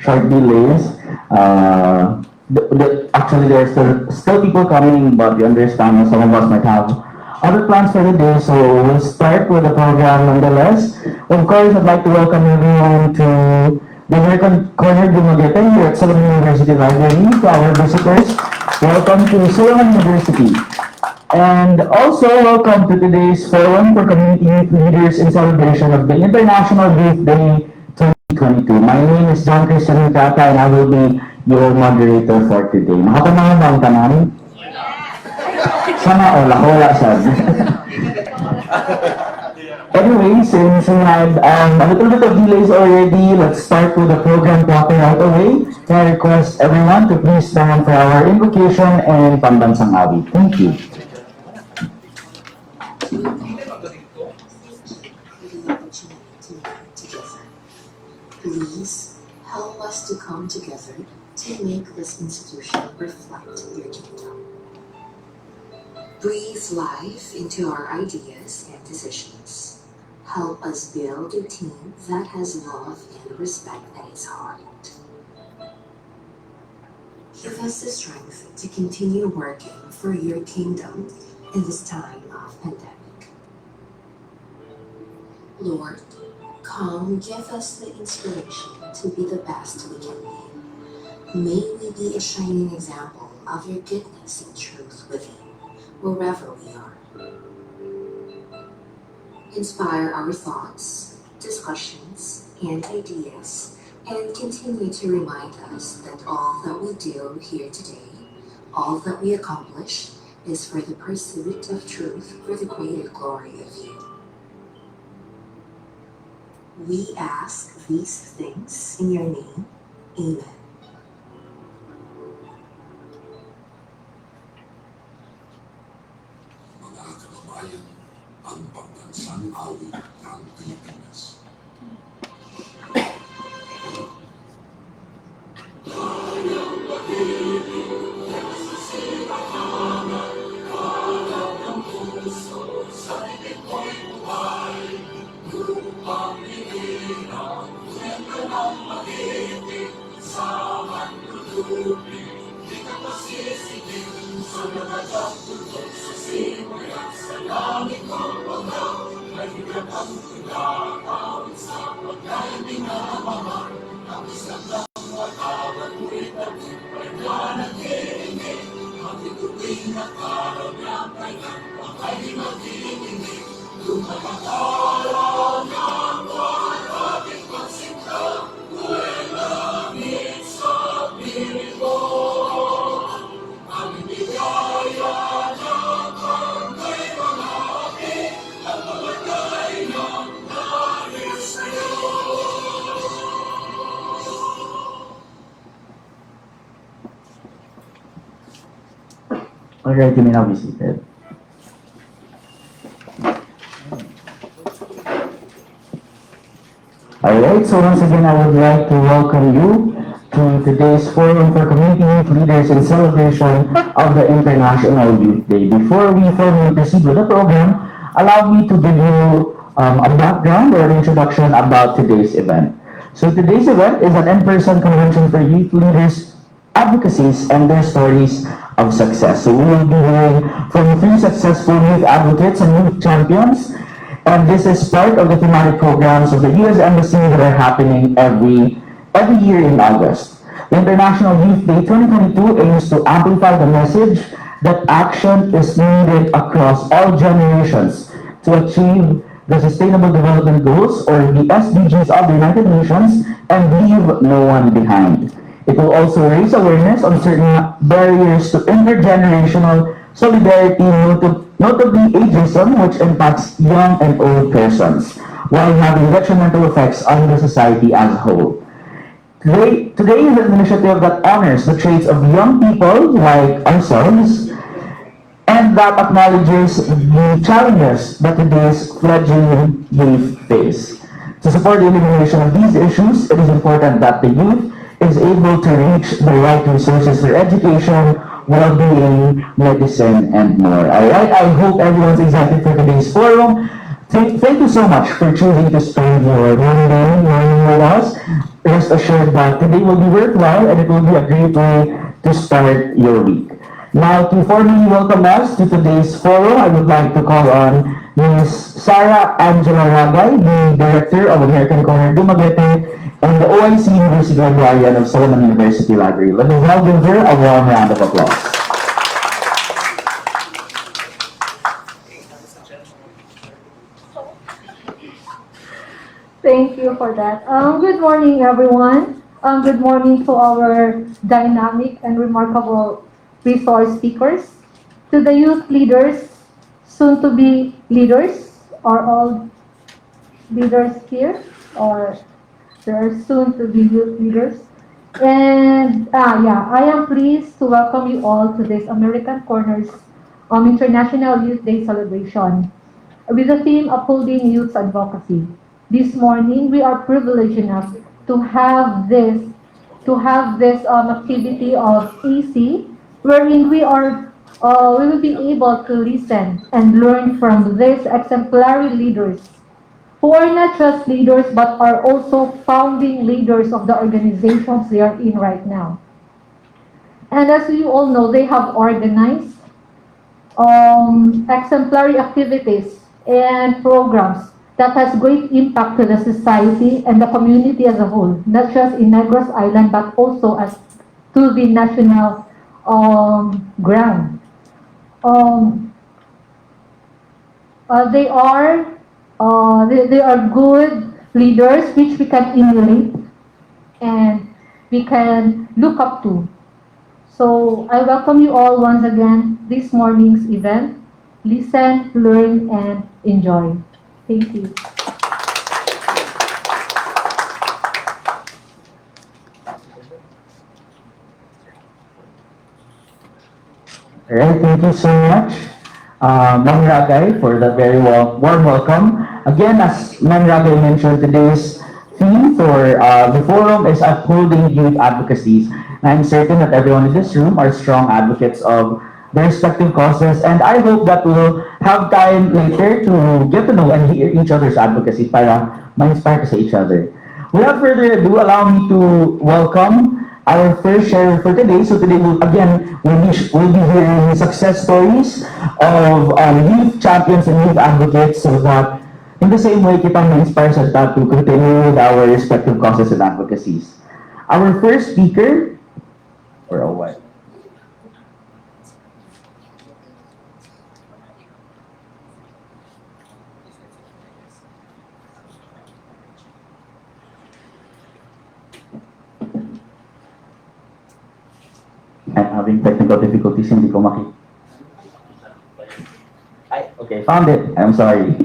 short delays. Actually, there are still people coming, but we understand some of us might have other plans for the day, so we'll start with the program nonetheless. Of course, I'd like to welcome everyone to the American Corner Dumaguete here at Silliman University Library. To our visitors, welcome to Silliman University. And also welcome to today's forum for community youth leaders in celebration of the International Youth Day 2022. My name is 𝗖𝗲𝗱𝗃 and I will be your moderator for today. Nakatanaw ba ang tanan? Sana o wala sad. Anyway, since we had a little bit of delays already, let's start with the program proper right away. I request everyone to please stand for our invocation and pambansang awit. Thank you. Please help us to come together to make this institution reflect your kingdom. Breathe life into our ideas and decisions. Help us build a team that has love and respect at its heart. Give us the strength to continue working for your kingdom in this time of pandemic. Lord, come give us the inspiration to be the best we can be. May we be a shining example of your goodness and truth within, wherever we are. Inspire our thoughts, discussions, and ideas, and continue to remind us that all that we do here today, all that we accomplish, is for the pursuit of truth for the greater glory of you. We ask these things in your name. Amen. Mga kababayan, ang pambansang awit ng Pilipinas. Alright, you may now be seated. Alright, so once again, I would like to welcome you to today's forum for community youth leaders in celebration of the International Youth Day. Before we formally proceed with the program, allow me to give you a background or introduction about today's event. So today's event is an in-person convention for youth leaders, advocacies, and their stories of success. So we will be hearing from 3 successful youth advocates and youth champions, and this is part of the thematic programs of the U.S. Embassy that are happening every year in August. The International Youth Day 2022 aims to amplify the message that action is needed across all generations to achieve the Sustainable Development Goals, or the SDGs of the United Nations, and leave no one behind. It will also raise awareness on certain barriers to intergenerational solidarity, notably ageism, which impacts young and old persons, while having detrimental effects on the society as a whole. Today is an initiative that honors the traits of young people like ourselves, and that acknowledges the challenges that today's fledgling youth face. To support the elimination of these issues, it is important that the youth is able to reach the right resources for education, well-being, medicine, and more. Alright, I hope everyone's excited for today's forum. Thank you so much for choosing to spend your morning with us. rest assured that today will be worthwhile and it will be a great way to start your week. Now, to formally welcome us to today's forum, I would like to call on Ms. Sarah Angela Ragay, the Director of American Corner Dumaguete and the OIC University Librarian of Silliman University Library. Let us now give her a warm round of applause. Thank you for that. Good morning, everyone. Good morning to our dynamic and remarkable resource speakers, to the youth leaders, soon to be leaders. Are all leaders here, or there are soon to be youth leaders? And I am pleased to welcome you all to this American Corners International Youth Day celebration with the theme Upholding Youth's Advocacy. This morning, we are privileged enough to have this activity of 𝗖𝒄𝒁, wherein we will be able to listen and learn from these exemplary leaders, who are not just leaders but are also founding leaders of the organizations they are in right now. And as you all know, they have organized exemplary activities and programs that has great impact to the society and the community as a whole, not just in Negros Island, but also as to the national ground. They are good leaders which we can emulate and we can look up to. So I welcome you all once again this morning's event. Listen, learn, and enjoy. Thank you. Alright, thank you so much, Ma'am Ragay, for that very warm welcome. Again, as Ma'am Ragay mentioned, today's theme for the forum is upholding youth advocacies. And I'm certain that everyone in this room are strong advocates of their respective causes, and I hope that we'll have time later to get to know and hear each other's advocacy para ma-inspire sa each other. Without further ado, allow me to welcome our first sharer for today. So today, we'll be hearing success stories of youth champions and youth advocates, so that in the same way, kita ma-inspire sa to continue with our respective causes and advocacies. Our first speaker, or what? I'm having technical difficulties, hindi ko makita. Okay, found it. I'm sorry.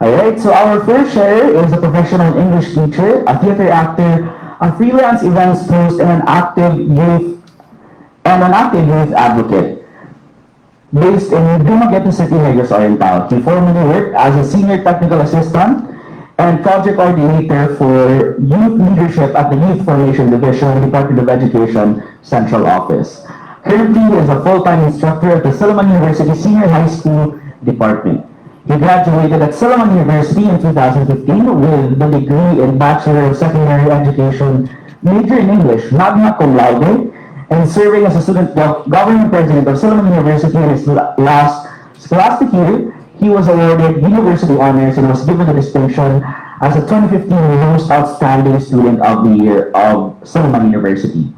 Alright, so our first sharer is a professional English teacher, a theater actor, a freelance events host, and an active youth advocate. Based in Dumaguete City, Negros Oriental, he formerly worked as a senior technical assistant and project coordinator for youth leadership at the Youth Formation Division, Department of Education, Central Office. Currently, he is a full-time instructor at the Silliman University Senior High School Department. He graduated at Silliman University in 2015 with the degree in Bachelor of Secondary Education, major in English, magna cum laude, and serving as a student government president of Silliman University in his last scholastic year. He was awarded University Honors and was given the distinction as a 2015 Most Outstanding Student of the Year of Silliman University.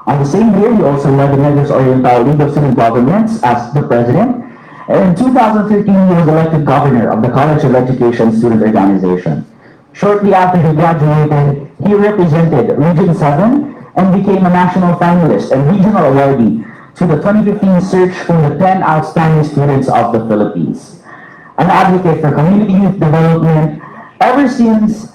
On the same year, he also led the Negros Oriental League of Student Governments as the president. And in 2013, he was elected governor of the College of Education Student Organization. Shortly after he graduated, he represented Region 7 and became a national finalist and regional awardee to the 2015 search for the 10 outstanding students of the Philippines. An advocate for community youth development, ever since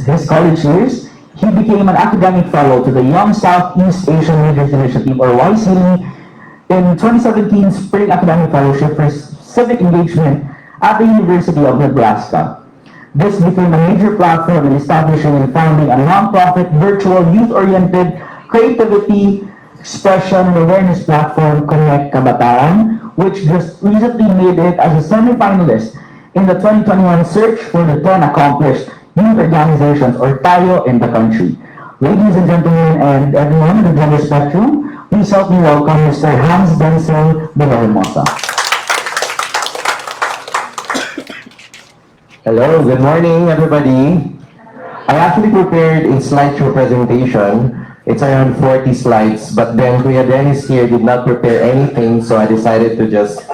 his college years, he became an academic fellow to the Young Southeast Asian Leaders Initiative, or YSEALI, in 2017 Spring Academic Fellowship for Civic Engagement at the University of Nebraska. This became a major platform in establishing and founding a non-profit, virtual, youth-oriented creativity, expression, and awareness platform, KoneKabataan, which just recently made it as a semi-finalist in the 2021 search for the 10 accomplished youth organizations, or tayo in the country. Ladies and gentlemen, and everyone in the gender spectrum, please help me welcome Mr. Hanz Denzil Villahermosa. Hello, good morning everybody. I actually prepared a slideshow presentation. It's around 40 slides, but then Kuya Dennis here did not prepare anything, so I decided to just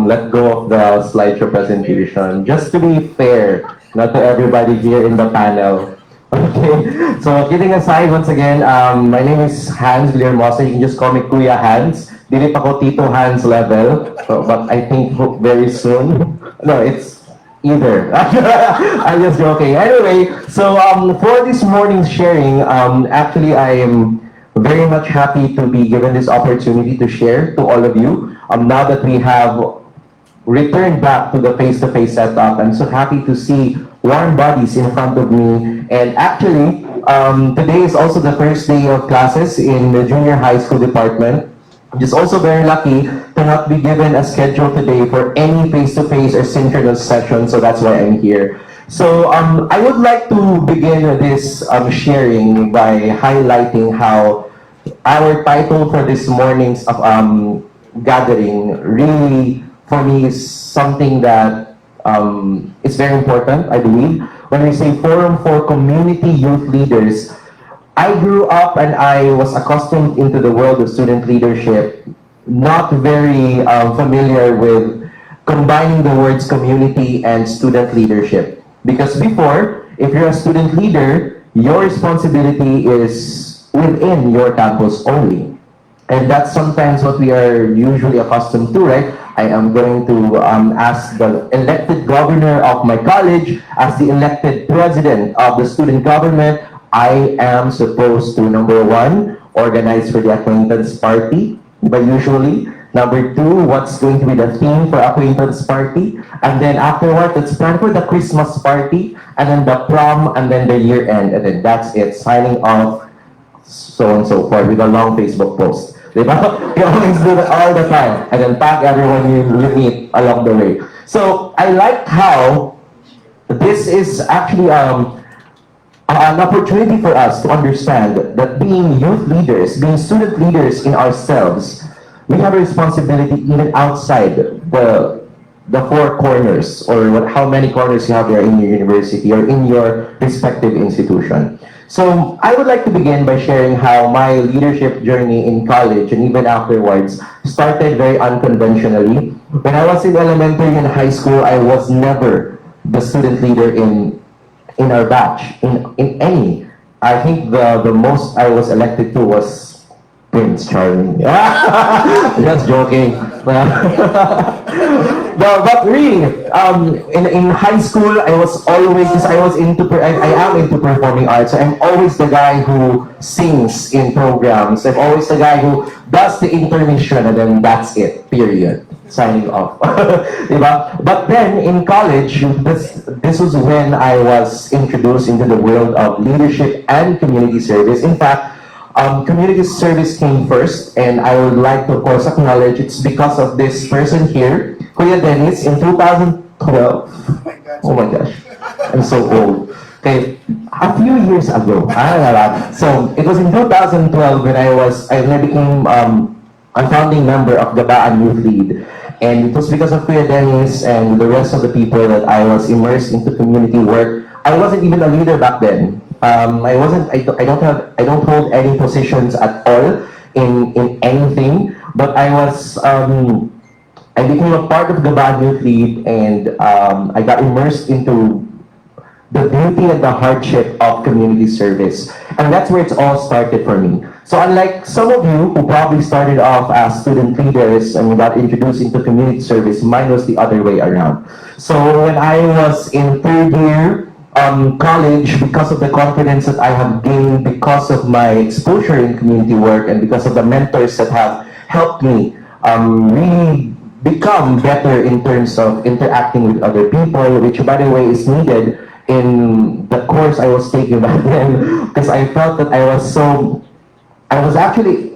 let go of the slideshow presentation. Just to be fair, not to everybody here in the panel. Okay, so kidding aside, once again, my name is Hanz Villahermosa. You can just call me Kuya Hanz. Dili pa ko Tito Hanz level, but I think very soon. No, it's either. I'm just joking. Anyway, so for this morning's sharing, actually I am very much happy to be given this opportunity to share to all of you. Now that we have returned back to the face-to-face setup, I'm so happy to see warm bodies in front of me. And actually, today is also the first day of classes in the junior high school department. I'm just also very lucky to not be given a schedule today for any face-to-face or synchronous session, so that's why I'm here. So I would like to begin this sharing by highlighting how our title for this morning's gathering really, for me, is something that is very important, I believe. When we say Forum for Community Youth Leaders, I grew up and I was accustomed into the world of student leadership, not very familiar with combining the words community and student leadership. Because before, if you're a student leader, your responsibility is within your campus only. And that's sometimes what we are usually accustomed to, right? I am going to ask the elected governor of my college, as the elected president of the student government, I am supposed to, number one, organize for the acquaintance party, but usually, number two, what's going to be the theme for acquaintance party, and then afterward, let's plan for the Christmas party, and then the prom, and then the year end, and then that's it, signing off, so on and so forth, with a long Facebook post. Diba? We always do that all the time, and then tag everyone you meet along the way. So I like how this is actually an opportunity for us to understand that being youth leaders, being student leaders in ourselves, we have a responsibility even outside the four corners, or how many corners you have there in your university or in your respective institution. So I would like to begin by sharing how my leadership journey in college and even afterwards started very unconventionally. When I was in elementary and high school, I was never the student leader in our batch, in any. I think the most I was elected to was Prince Charming. Just joking. No, but really, in high school, I was always, I am into performing arts. So I'm always the guy who sings in programs. I'm always the guy who does the intermission, and then that's it, period. Signing off. Diba? But then in college, this was when I was introduced into the world of leadership and community service. In fact, community service came first, and I would like to, of course, acknowledge it's because of this person here, Kuya Dennis, in 2012. Oh my gosh, I'm so old. Okay, a few years ago. So it was in 2012 when I became a founding member of Gaba-an Youth Lead, and it was because of Kuya Dennis and the rest of the people that I was immersed into community work. I wasn't even a leader back then. I don't hold any positions at all in anything, but I became a part of Gaba-an Youth Lead, and I got immersed into the beauty and the hardship of community service. And that's where it's all started for me. So unlike some of you who probably started off as student leaders and got introduced into community service, mine was the other way around. So when I was in third year college, because of the confidence that I have gained because of my exposure in community work and because of the mentors that have helped me really become better in terms of interacting with other people, which by the way is needed in the course I was taking back then, because I felt that I'm actually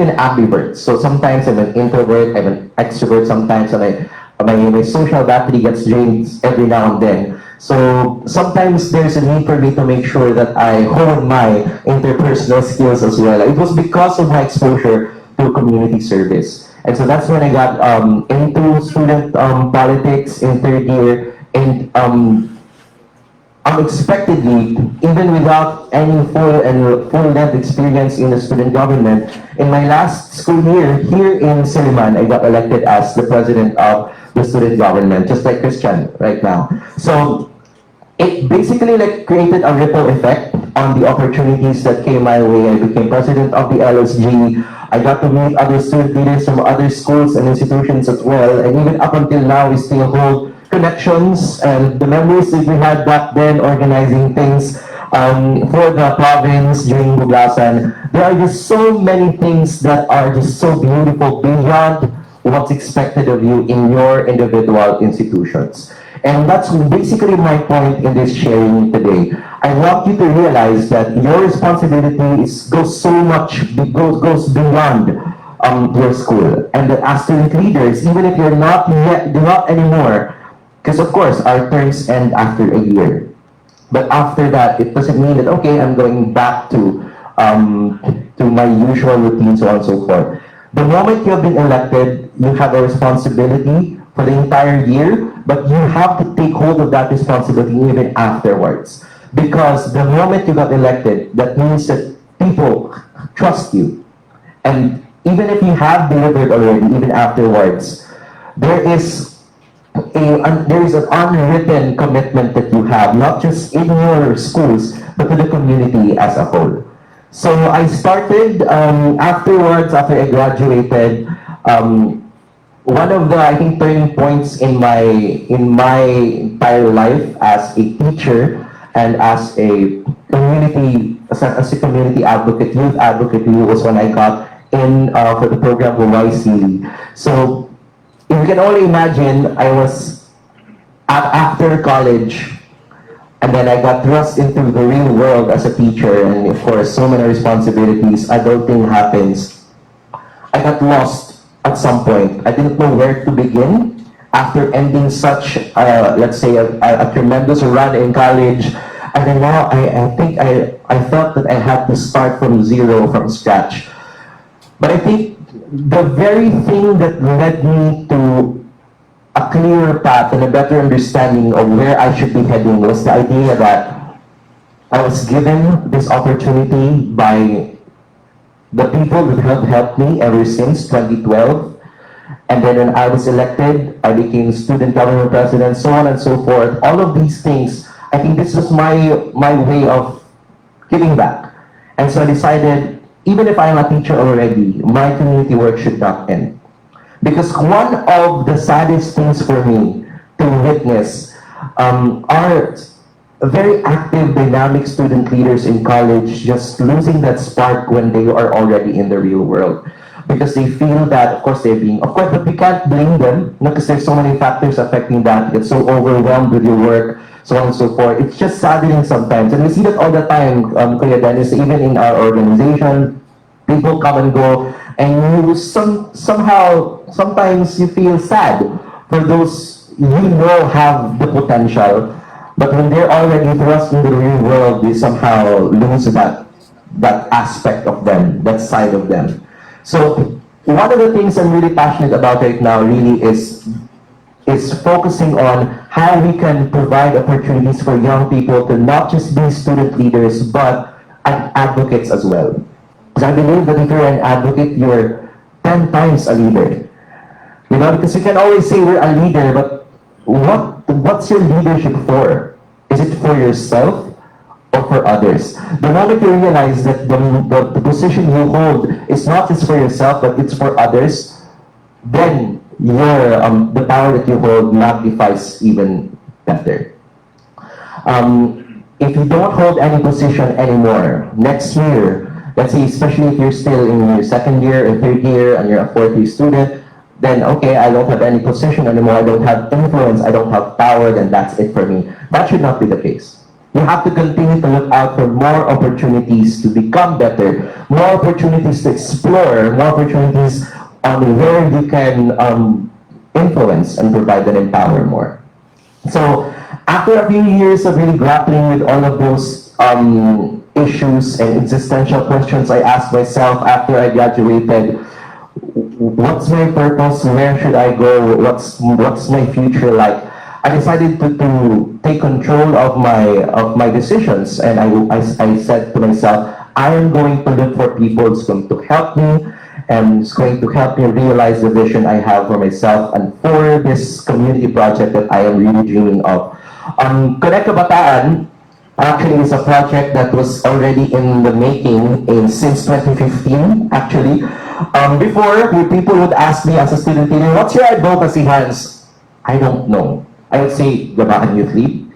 an ambivert. So sometimes I'm an introvert, I'm an extrovert sometimes, and my social battery gets drained every now and then. So sometimes there's a need for me to make sure that I hone my interpersonal skills as well. It was because of my exposure to community service. And so that's when I got into student politics in third year, and unexpectedly, even without any full-length experience in the student government, in my last school year here in Silliman, I got elected as the president of the student government, just like Christian right now. So it basically like created a ripple effect on the opportunities that came my way. I became president of the LSG. I got to meet other student leaders from other schools and institutions as well. And even up until now, we still hold connections and the memories that we had back then organizing things for the province during Buglasan. There are just so many things that are just so beautiful beyond what's expected of you in your individual institutions. And that's basically my point in this sharing today. I want you to realize that your responsibility goes beyond your school. And that as student leaders, even if you're not anymore, because of course our terms end after a year. But after that, it doesn't mean that, okay, I'm going back to my usual routine, so on and so forth. The moment you have been elected, you have a responsibility for the entire year, but you have to take hold of that responsibility even afterwards. Because the moment you got elected, that means that people trust you. And even if you have delivered already, even afterwards, there is an unwritten commitment that you have, not just in your schools, but to the community as a whole. So I started afterwards, after I graduated, one of the, I think, turning points in my entire life as a teacher and as a community advocate, youth advocate, was when I got in for the program with YSEALI. So if you can only imagine, I was after college, and then I got thrust into the real world as a teacher, and of course, so many responsibilities, adulting happens. I got lost at some point. I didn't know where to begin after ending such, let's say, a tremendous run in college. And then now I think I felt that I had to start from zero, from scratch. But I think the very thing that led me to a clearer path and a better understanding of where I should be heading was the idea that I was given this opportunity by the people that have helped me ever since 2012. And then when I was elected, I became student government president, so on and so forth. All of these things, I think this was my way of giving back. And so I decided, even if I'm a teacher already, my community work should not end. Because one of the saddest things for me to witness are very active, dynamic student leaders in college just losing that spark when they are already in the real world. Because they feel that, of course, but we can't blame them, because there's so many factors affecting that. You get so overwhelmed with your work, so on and so forth. It's just saddening sometimes. And we see that all the time, Kuya Dennis, even in our organization, people come and go, and you sometimes you feel sad for those you know have the potential, but when they're already thrust in the real world, they somehow lose that aspect of them, that side of them. So one of the things I'm really passionate about right now really is focusing on how we can provide opportunities for young people to not just be student leaders, but advocates as well. Because I believe that if you're an advocate, you're 10 times a leader. You know, because you can always say we're a leader, but what's your leadership for? Is it for yourself or for others? The moment you realize that the position you hold is not just for yourself, but it's for others, then the power that you hold magnifies even better. If you don't hold any position anymore, next year, let's say, especially if you're still in your second year or third year and you're a fourth year student, then okay, I don't have any position anymore, I don't have influence, I don't have power, then that's it for me. That should not be the case. You have to continue to look out for more opportunities to become better, more opportunities to explore, more opportunities on where you can influence and provide and empower more. So After a few years of really grappling with all of those issues and existential questions I asked myself after I graduated, what's my purpose? Where should I go? What's my future like? I decided to take control of my decisions, and I said to myself, I am going to look for people who's going to help me, and it's going to help me realize the vision I have for myself and for this community project that I am really dreaming of. KoneKabataan actually is a project that was already in the making since 2015, actually. Before, people would ask me as a student leader, what's your advocacy, Hanz? I don't know. I would say, Gaba-an Youth League.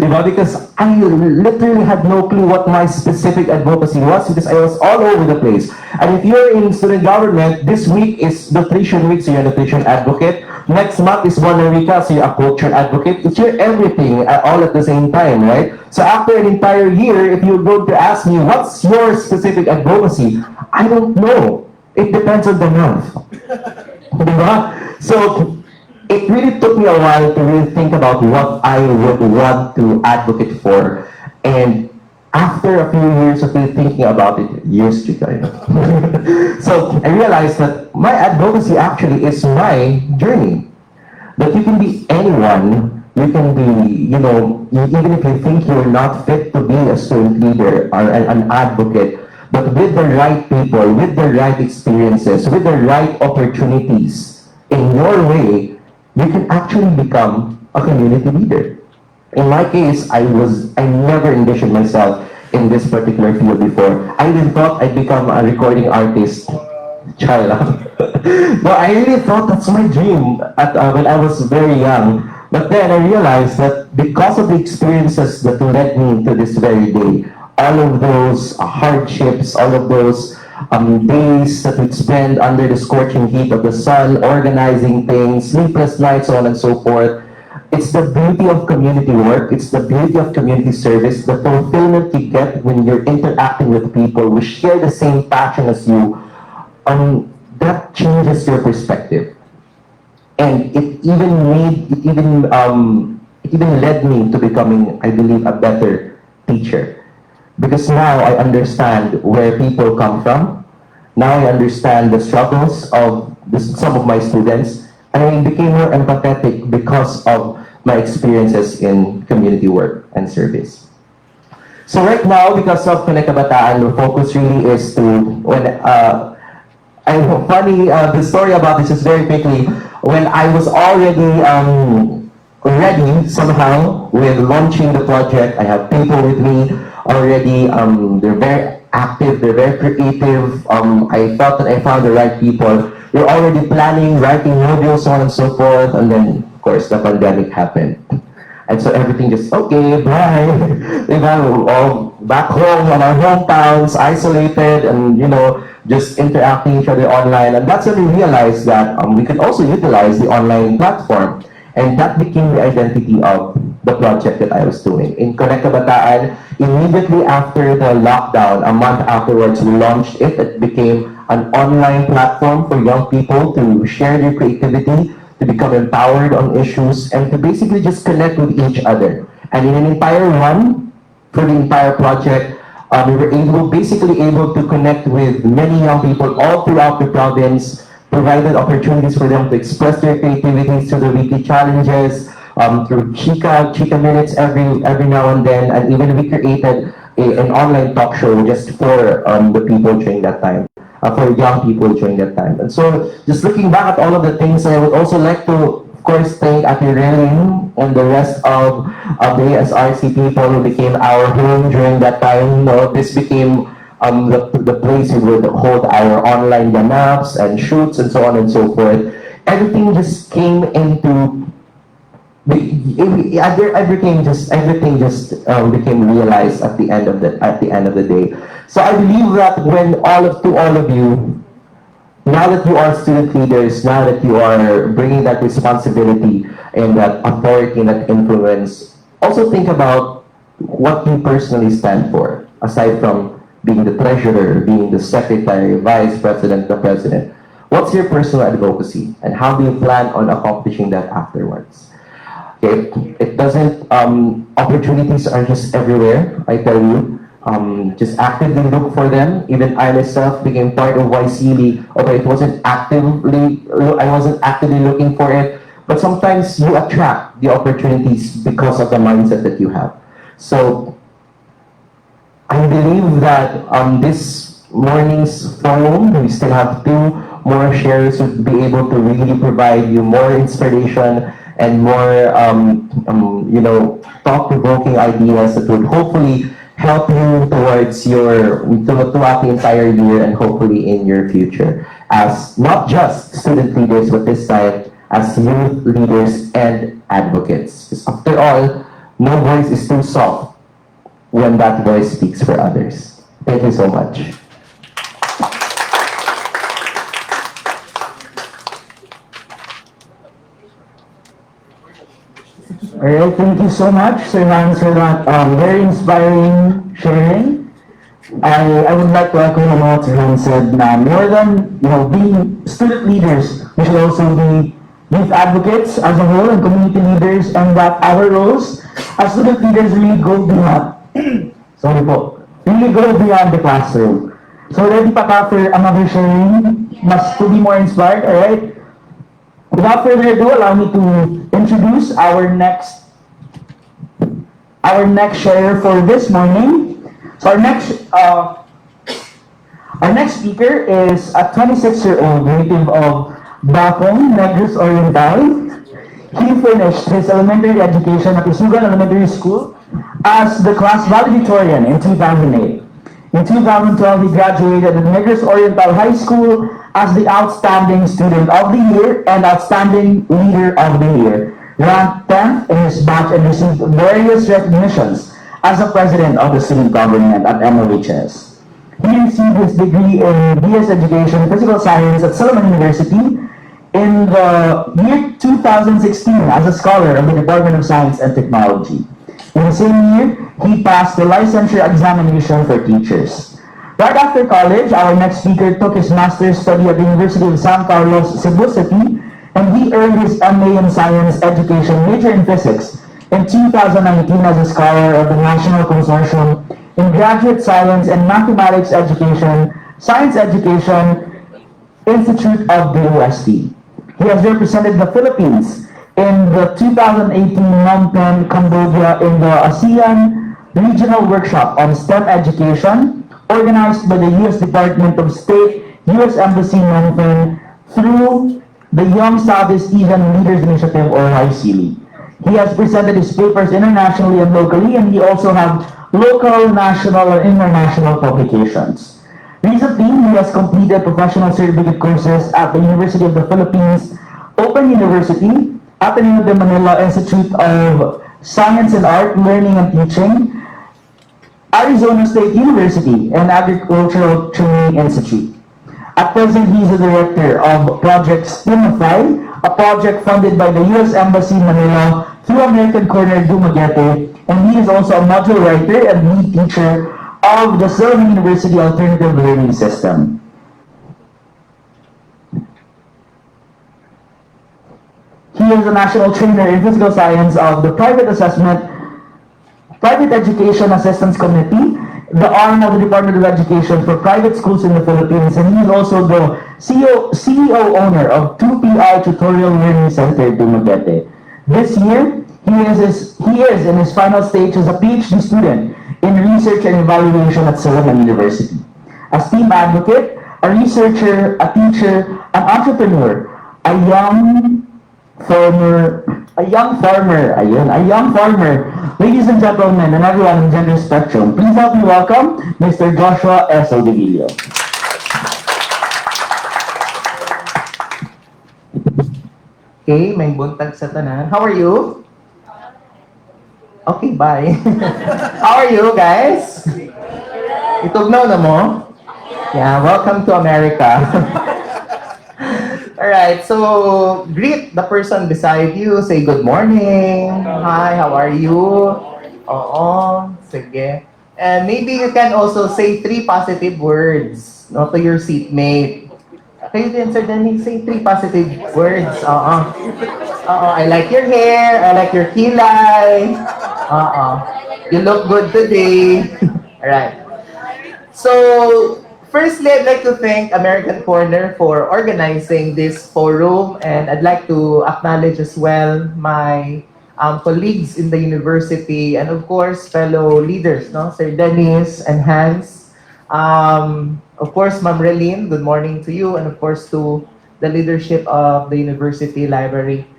Because I literally had no clue what my specific advocacy was, because I was all over the place. And if you're in student government, this week is nutrition week, so you're a nutrition advocate. Next month is Moderator, so you're a culture advocate. It's your everything all at the same time, right? So after an entire year, if you're going to ask me, what's your specific advocacy? I don't know. It depends on the month. So it really took me a while to really think about what I would want to advocate for. And after a few years of really thinking about it, years, so I realized that my advocacy actually is my journey. That you can be anyone, you can be, even if you think you're not fit to be a student leader or an advocate, but with the right people, with the right experiences, with the right opportunities in your way, you can actually become a community leader. In my case, I never envisioned myself in this particular field before. I even thought I'd become a recording artist. No, I really thought that's my dream when I was very young. But then I realized that because of the experiences that led me to this very day, all of those hardships, all of those days that we'd spend under the scorching heat of the sun, organizing things, sleepless nights, so on and so forth. It's the beauty of community work. It's the beauty of community service, the fulfillment you get when you're interacting with people who share the same passion as you. That changes your perspective. And it even led me to becoming, I believe, a better teacher. Because now I understand where people come from. Now I understand the struggles of some of my students. And I became more empathetic because of my experiences in community work and service. So right now, because of KoneKabataan, the focus really is to, the story about this is very quickly, when I was already ready somehow with launching the project, I have people with me already, they're very active, they're very creative. I felt that I found the right people. We're already planning, writing modules, so on and so forth, and then, of course, the pandemic happened. And so everything just, okay, bye. We're all back home on our hometowns, isolated, and, just interacting each other online. And that's when we realized that we could also utilize the online platform. And that became the identity of the project that I was doing. In KoneKabataan, immediately after the lockdown, a month afterwards, we launched it. It became an online platform for young people to share their creativity, to become empowered on issues, and to basically just connect with each other. And in an entire run, for the entire project, we were basically able to connect with many young people all throughout the province, provided opportunities for them to express their creativity through the weekly challenges, through Chika minutes every now and then, and even we created an online talk show just for the people during that time, for young people during that time. And so, just looking back at all of the things, I would also like to, of course, thank 𝗙𝗲𝗄 and the rest of the ASRC people who became our home during that time. This became the place we would hold our online ganaps and shoots and so on and so forth. Everything just came into everything just became realized at the end of the day. So I believe that when all of you, now that you are student leaders, now that you are bringing that responsibility and that authority and that influence, also think about what you personally stand for, aside from being the treasurer, being the secretary, vice president, the president. What's your personal advocacy, and how do you plan on accomplishing that afterwards? It doesn't, opportunities are just everywhere, I tell you. Just actively look for them. Even I myself became part of YSEALI, although I wasn't actively looking for it. But sometimes you attract the opportunities because of the mindset that you have. So I believe that this morning's forum, we still have 2 more shares to be able to really provide you more inspiration and more, thought-provoking ideas that would hopefully help you towards throughout the entire year and hopefully in your future as not just student leaders, but this time as youth leaders and advocates. Because after all, no voice is too soft when that voice speaks for others. Thank you so much. Alright, thank you so much, Sir Hanz, for that very inspiring sharing. I would like to echo what Sir Hanz said na more than being student leaders, we should also be youth advocates as a whole and community leaders, and that our roles as student leaders really go beyond really go beyond the classroom. So ready pa ka for another sharing? Must to be more inspired, alright? Without further ado, allow me to introduce our next sharer for this morning. So our next speaker is a 26-year-old native of Bacong, Negros Oriental. He finished his elementary education at Isugan Elementary School as the class valedictorian in 2008. In 2012, he graduated at Negros Oriental High School as the Outstanding Student of the Year and Outstanding Leader of the Year, ranked 10th in his batch and received various recognitions as the President of the Student Government at MOHS. He received his degree in BS Education Physical Science at Silliman University in the year 2016 as a scholar of the Department of Science and Technology. In the same year, he passed the licensure examination for teachers. Right after college, our next speaker took his master's study at the University of San Carlos, Cebu City, and he earned his MA in Science Education major in Physics in 2019 as a scholar of the National Consortium in Graduate Science and Mathematics Education, Science Education Institute of the UST. He has represented the Philippines in the 2018 Phnom Penh, Cambodia in the ASEAN Regional Workshop on STEM Education, organized by the U.S. Department of State, U.S. Embassy Phnom Penh, through the Young Southeast Asian Leaders Initiative, or YSEALI. He has presented his papers internationally and locally, and he also has local, national, and international publications. Recently, he has completed professional certificate courses at the University of the Philippines, Open University, Ateneo de Manila Institute of Science and Art, Learning and Teaching, Arizona State University, and Agricultural Training Institute. At present, he is the director of Project Steamify, a project funded by the U.S. Embassy Manila through American Corner Dumaguete, and he is also a module writer and lead teacher of the Silliman University Alternative Learning System. He is a national trainer in physical science of the Private Education Assistance Committee, the arm of the Department of Education for private schools in the Philippines, and he is also the CEO owner of 2PI Tutorial Learning Center, Dumaguete. This year, he is in his final stage as a PhD student in research and evaluation at Silliman University. A STEAM advocate, a researcher, a teacher, an entrepreneur, a young farmer. Ladies and gentlemen, and everyone in gender spectrum, please help me welcome Mr. Joshua Soldivillo. Okay, may buntag sa tanan. How are you? Okay, bye. How are you guys? Itugnaw na mo? Yeah, welcome to America. Alright, so greet the person beside you. Say good morning. Hi, how are you? Oo, sige. And maybe you can also say 3 positive words to your seatmate. Kayo din, Sir Danny, say 3 positive words. Oo. Oo, I like your hair, I like your kilay. Oo. You look good today. Alright. So, firstly, I'd like to thank American Corner for organizing this forum, and I'd like to acknowledge as well my colleagues in the university, and of course, fellow leaders, no? Sir Dennis and Hanz. Of course, Ma'am Relene, good morning to you, and of course to the leadership of the university library.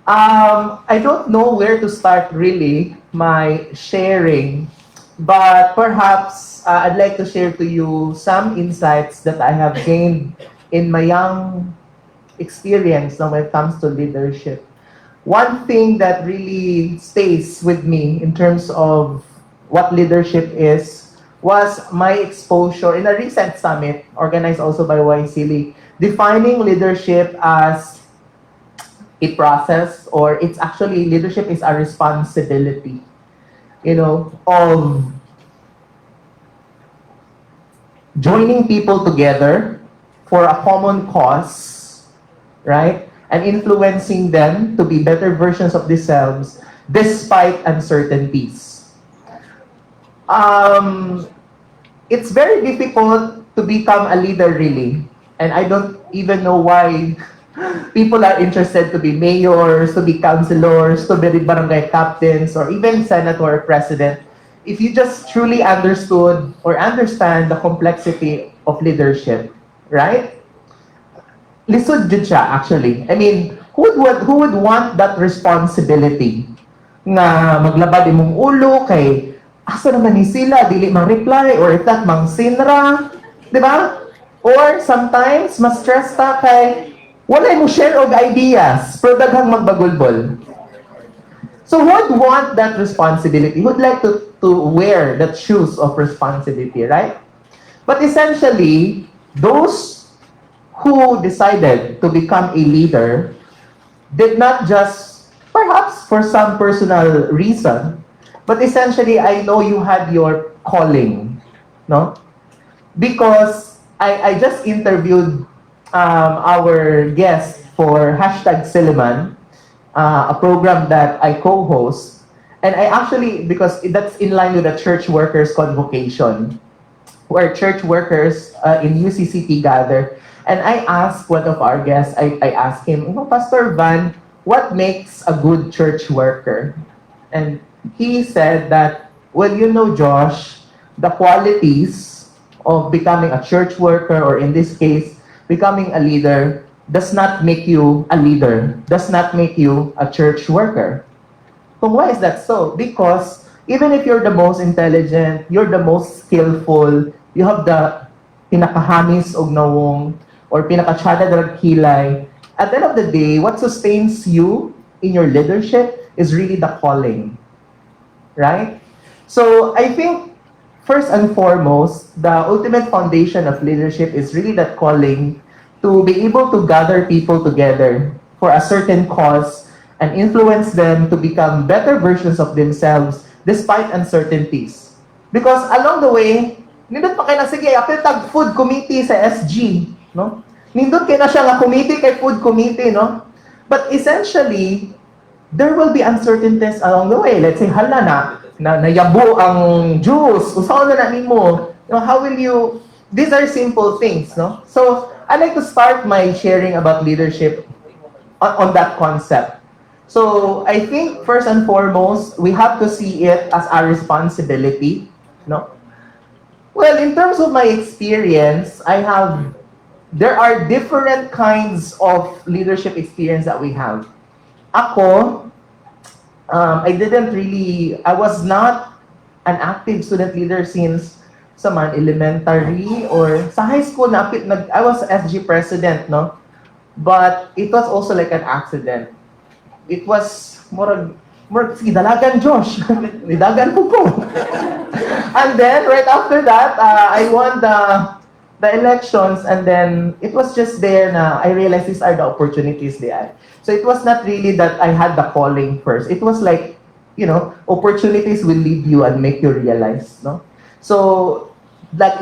I don't know where to start really my sharing, but perhaps I'd like to share to you some insights that I have gained in my young experience now when it comes to leadership. One thing that really stays with me in terms of what leadership is was my exposure in a recent summit organized also by YSEALI, defining leadership as a process, or it's actually leadership is a responsibility, you know, of joining people together for a common cause, right? And influencing them to be better versions of themselves despite uncertainties. It's very difficult to become a leader, really. And I don't even know why people are interested to be mayors, to be councilors, to be barangay captains, or even senator or president. If you just truly understood or understand the complexity of leadership, right? Lisod jud siya, actually. I mean, who would want that responsibility? Nga maglabad imong ulo kay asa naman ni sila, dili mang reply, or itat mang sinra, di ba? Or sometimes, mas stress ta kay wala mo share og ideas, pero daghang magbagulbol. So who would want that responsibility? Who would like to wear that shoes of responsibility, right? But essentially, those who decided to become a leader did not just, perhaps for some personal reason, but essentially, I know you had your calling, no? Because I just interviewed our guest for #Silliman, a program that I co-host, and I actually, because that's in line with the church workers convocation, where church workers in UCCT gather, and I asked one of our guests, I asked him, Pastor Van, what makes a good church worker? And he said that, well, you know, Josh, the qualities of becoming a church worker, or in this case, becoming a leader, does not make you a leader, does not make you a church worker. So why is that so? Because even if you're the most intelligent, you're the most skillful, you have the pinakahamis og nawong, or pinakachada drag kilay, at the end of the day, what sustains you in your leadership is really the calling. Right? So I think first and foremost, the ultimate foundation of leadership is really that calling to be able to gather people together for a certain cause and influence them to become better versions of themselves despite uncertainties. Because along the way, nindot pa kayo na, sige, apil tag food committee sa SG, no? Nindot kayo na siya nga committee kay food committee, no? But essentially, there will be uncertainties along the way. Let's say, hala na nayabo ang juice. Usaw na nimo. How will you... These are simple things, no? So, I'd like to start my sharing about leadership on that concept. So, I think, first and foremost, we have to see it as a responsibility, no? Well, in terms of my experience, there are different kinds of leadership experience that we have. Ako, I was not an active student leader since sa elementary or sa high school I was SG president, no? But it was also like an accident. It was more sige, dalagan Josh. Nidagan po. And then right after that, I won the elections, and then it was just there na I realized these are the opportunities they had. So it was not really that I had the calling first. It was like, you know, opportunities will lead you and make you realize, no? So, like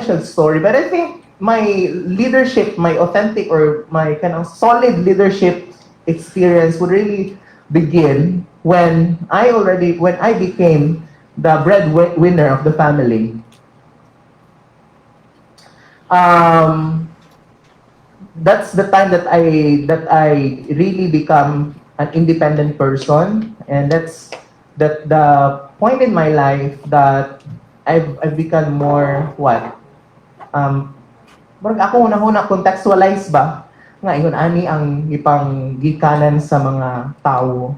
short story, but I think leadership, my authentic or my kind of solid leadership experience would really begin when I became the breadwinner of the family. That's the time that I really become an independent person, and that's the point in my life that I've become more what ako una contextualize ba nga ingon ani ang ipang gikanan sa mga tao.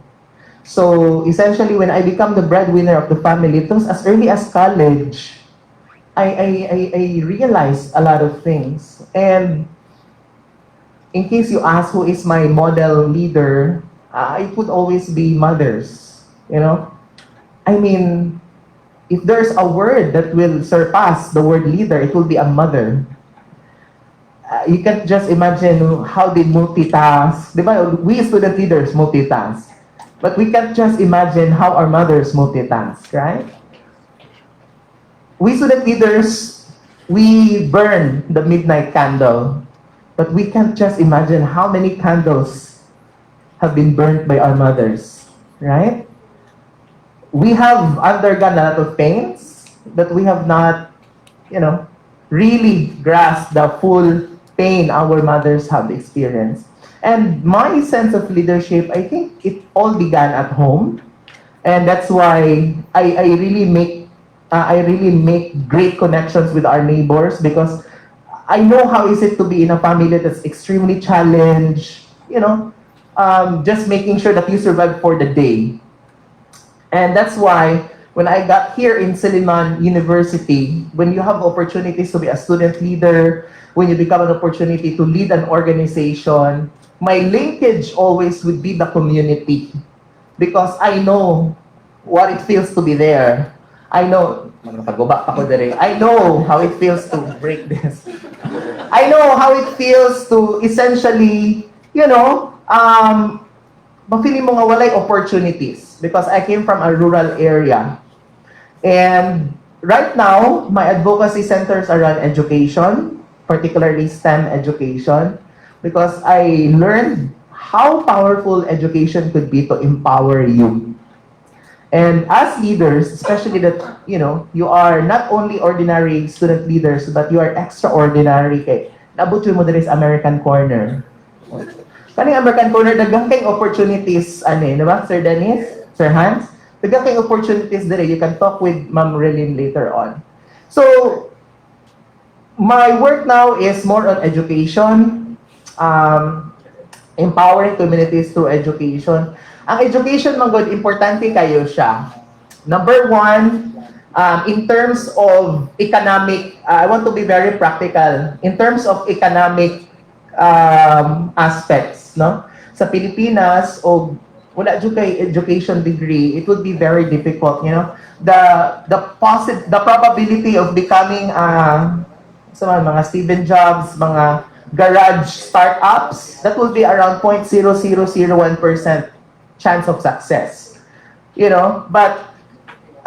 So essentially, when I become the breadwinner of the family, it was as early as college. I realized a lot of things. And in case you ask who is my model leader, it would always be mothers. You know, I mean, if there's a word that will surpass the word leader, it will be a mother. You can just imagine how they multitask. Diba? We student leaders multitask. But we can't just imagine how our mothers multitask, right? We student leaders, we burn the midnight candle. But we can't just imagine how many candles have been burnt by our mothers, right? We have undergone a lot of pains, but we have not, really grasped the full pain our mothers have experienced. And my sense of leadership, I think it all began at home. And that's why I really make great connections with our neighbors, because I know how is it to be in a family that's extremely challenged, just making sure that you survive for the day. And that's why when I got here in Silliman University, when you have opportunities to be a student leader, when you become an opportunity to lead an organization, my linkage always would be the community. Because I know what it feels to be there. I know how it feels to break this. I know how it feels to essentially, mafeeling mo nga walay opportunities, because I came from a rural area. And right now, my advocacy centers around education, particularly STEM education, because I learned how powerful education could be to empower you. And as leaders, especially that, you are not only ordinary student leaders, but you are extraordinary. Kay nabot mo diri sa American Corner. Kaning American Corner, daghang kay opportunities, diba? Sir Dennis, Sir Hanz, daghang kay opportunities diri. You can talk with Ma'am Relin later on. So, my work now is more on education, empowering communities through education. Ang education, manggod, importante kayo siya. Number one, in terms of economic, I want to be very practical. In terms of economic aspects, no? Sa Pilipinas, wala dyan kay education degree, it would be very difficult, the probability of becoming mga Steven Jobs, mga garage startups, that will be around 0.0001% chance of success. But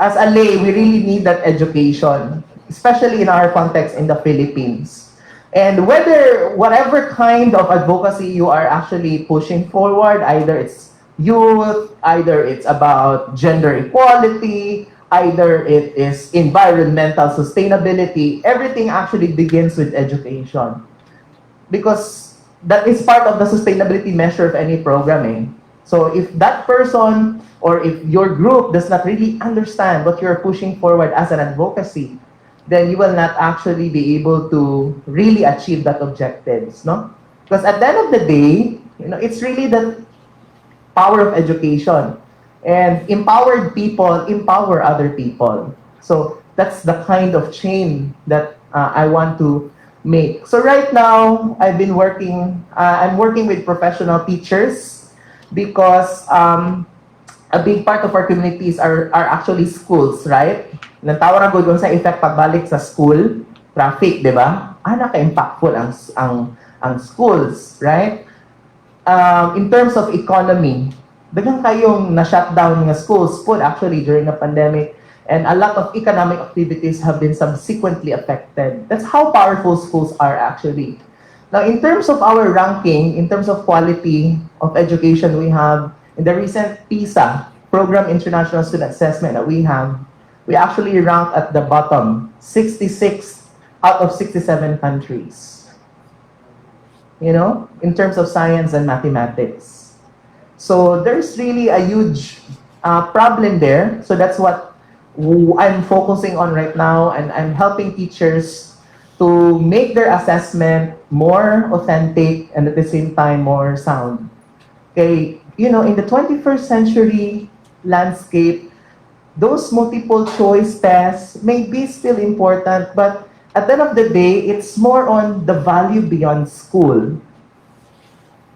as a lay, we really need that education, especially in our context in the Philippines. And whatever kind of advocacy you are actually pushing forward, either it's youth, either it's about gender equality, either it is environmental sustainability, everything actually begins with education. Because that is part of the sustainability measure of any programming. So if that person or if your group does not really understand what you're pushing forward as an advocacy, then you will not actually be able to really achieve that objectives, no? Because at the end of the day, it's really the power of education. And empowered people empower other people. So that's the kind of chain that I want to make. So right now, I'm working with professional teachers, because a big part of our communities are actually schools, right? Nantawag na gud sa effect pagbalik sa school, traffic, di ba? Naka-impactful ang schools, right? In terms of economy, daghang kayong na-shutdown nga schools po actually during the pandemic. And a lot of economic activities have been subsequently affected. That's how powerful schools are actually. Now, in terms of our ranking, in terms of quality of education we have, in the recent PISA, Program International Student Assessment that we have, we actually rank at the bottom, 66 out of 67 countries. You know, in terms of science and mathematics. So there's really a huge problem there. So that's what I'm focusing on right now, and I'm helping teachers to make their assessment more authentic and at the same time more sound. Okay, you know, in the 21st century landscape, those multiple choice tests may be still important, but at the end of the day, it's more on the value beyond school.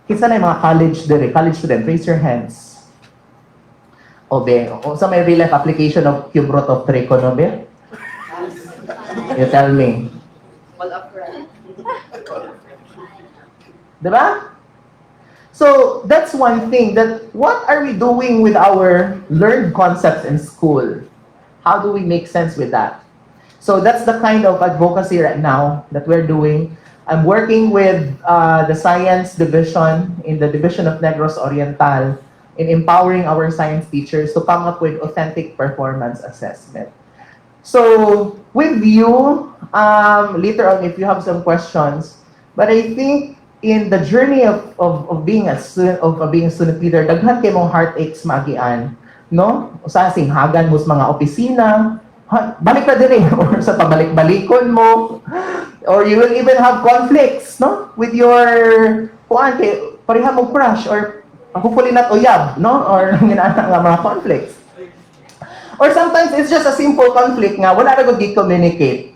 Kisa na yung mga college student, raise your hands. Obe, sa may real life application of 𝗙𝒄𝒄𝒄𝒚, no be? You tell me. Diba? So that's one thing, that what are we doing with our learned concepts in school? How do we make sense with that? So that's the kind of advocacy right now that we're doing. I'm working with the science division in the Division of Negros Oriental in empowering our science teachers to come up with authentic performance assessment. So with you, later on if you have some questions, but I think in the journey of being a student, being a student leader, daghan kay mong heartaches magian, no? Usa singhagan mo sa mga opisina, balik ka din or sa pabalik-balikon mo, or you will even have conflicts, no? With your kuan kay pareha mo crush, or hopefully not uyab, no? Or ginana nga mga conflicts. Or sometimes it's just a simple conflict nga wala ra gud gi-communicate,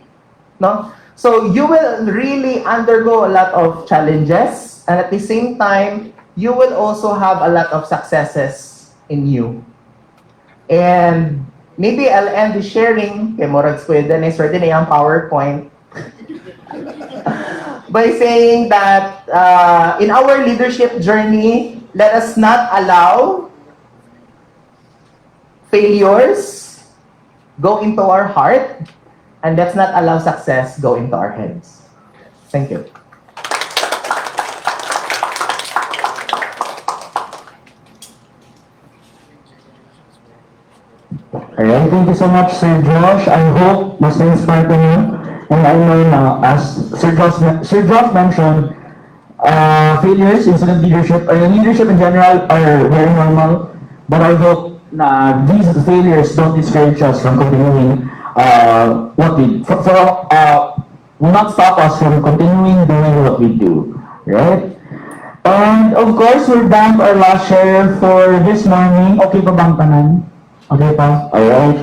no? So you will really undergo a lot of challenges, and at the same time, you will also have a lot of successes in you. And maybe I'll end the sharing, kay Morag Squidden is ready na yung PowerPoint, by saying that in our leadership journey, let us not allow failures go into our heart, and let's not allow success go into our heads. Thank you. Alright, thank you so much, Sir Josh. I hope mas na-inspire ko niyo. And I know na, as Sir Josh mentioned, failures in student leadership, or leadership in general, are very normal. But I hope na these failures don't discourage us from continuing will not stop us from continuing doing what we do, right? And of course, we're down to our last share for this morning. Okay pa bang tanan? Okay pa? Alright.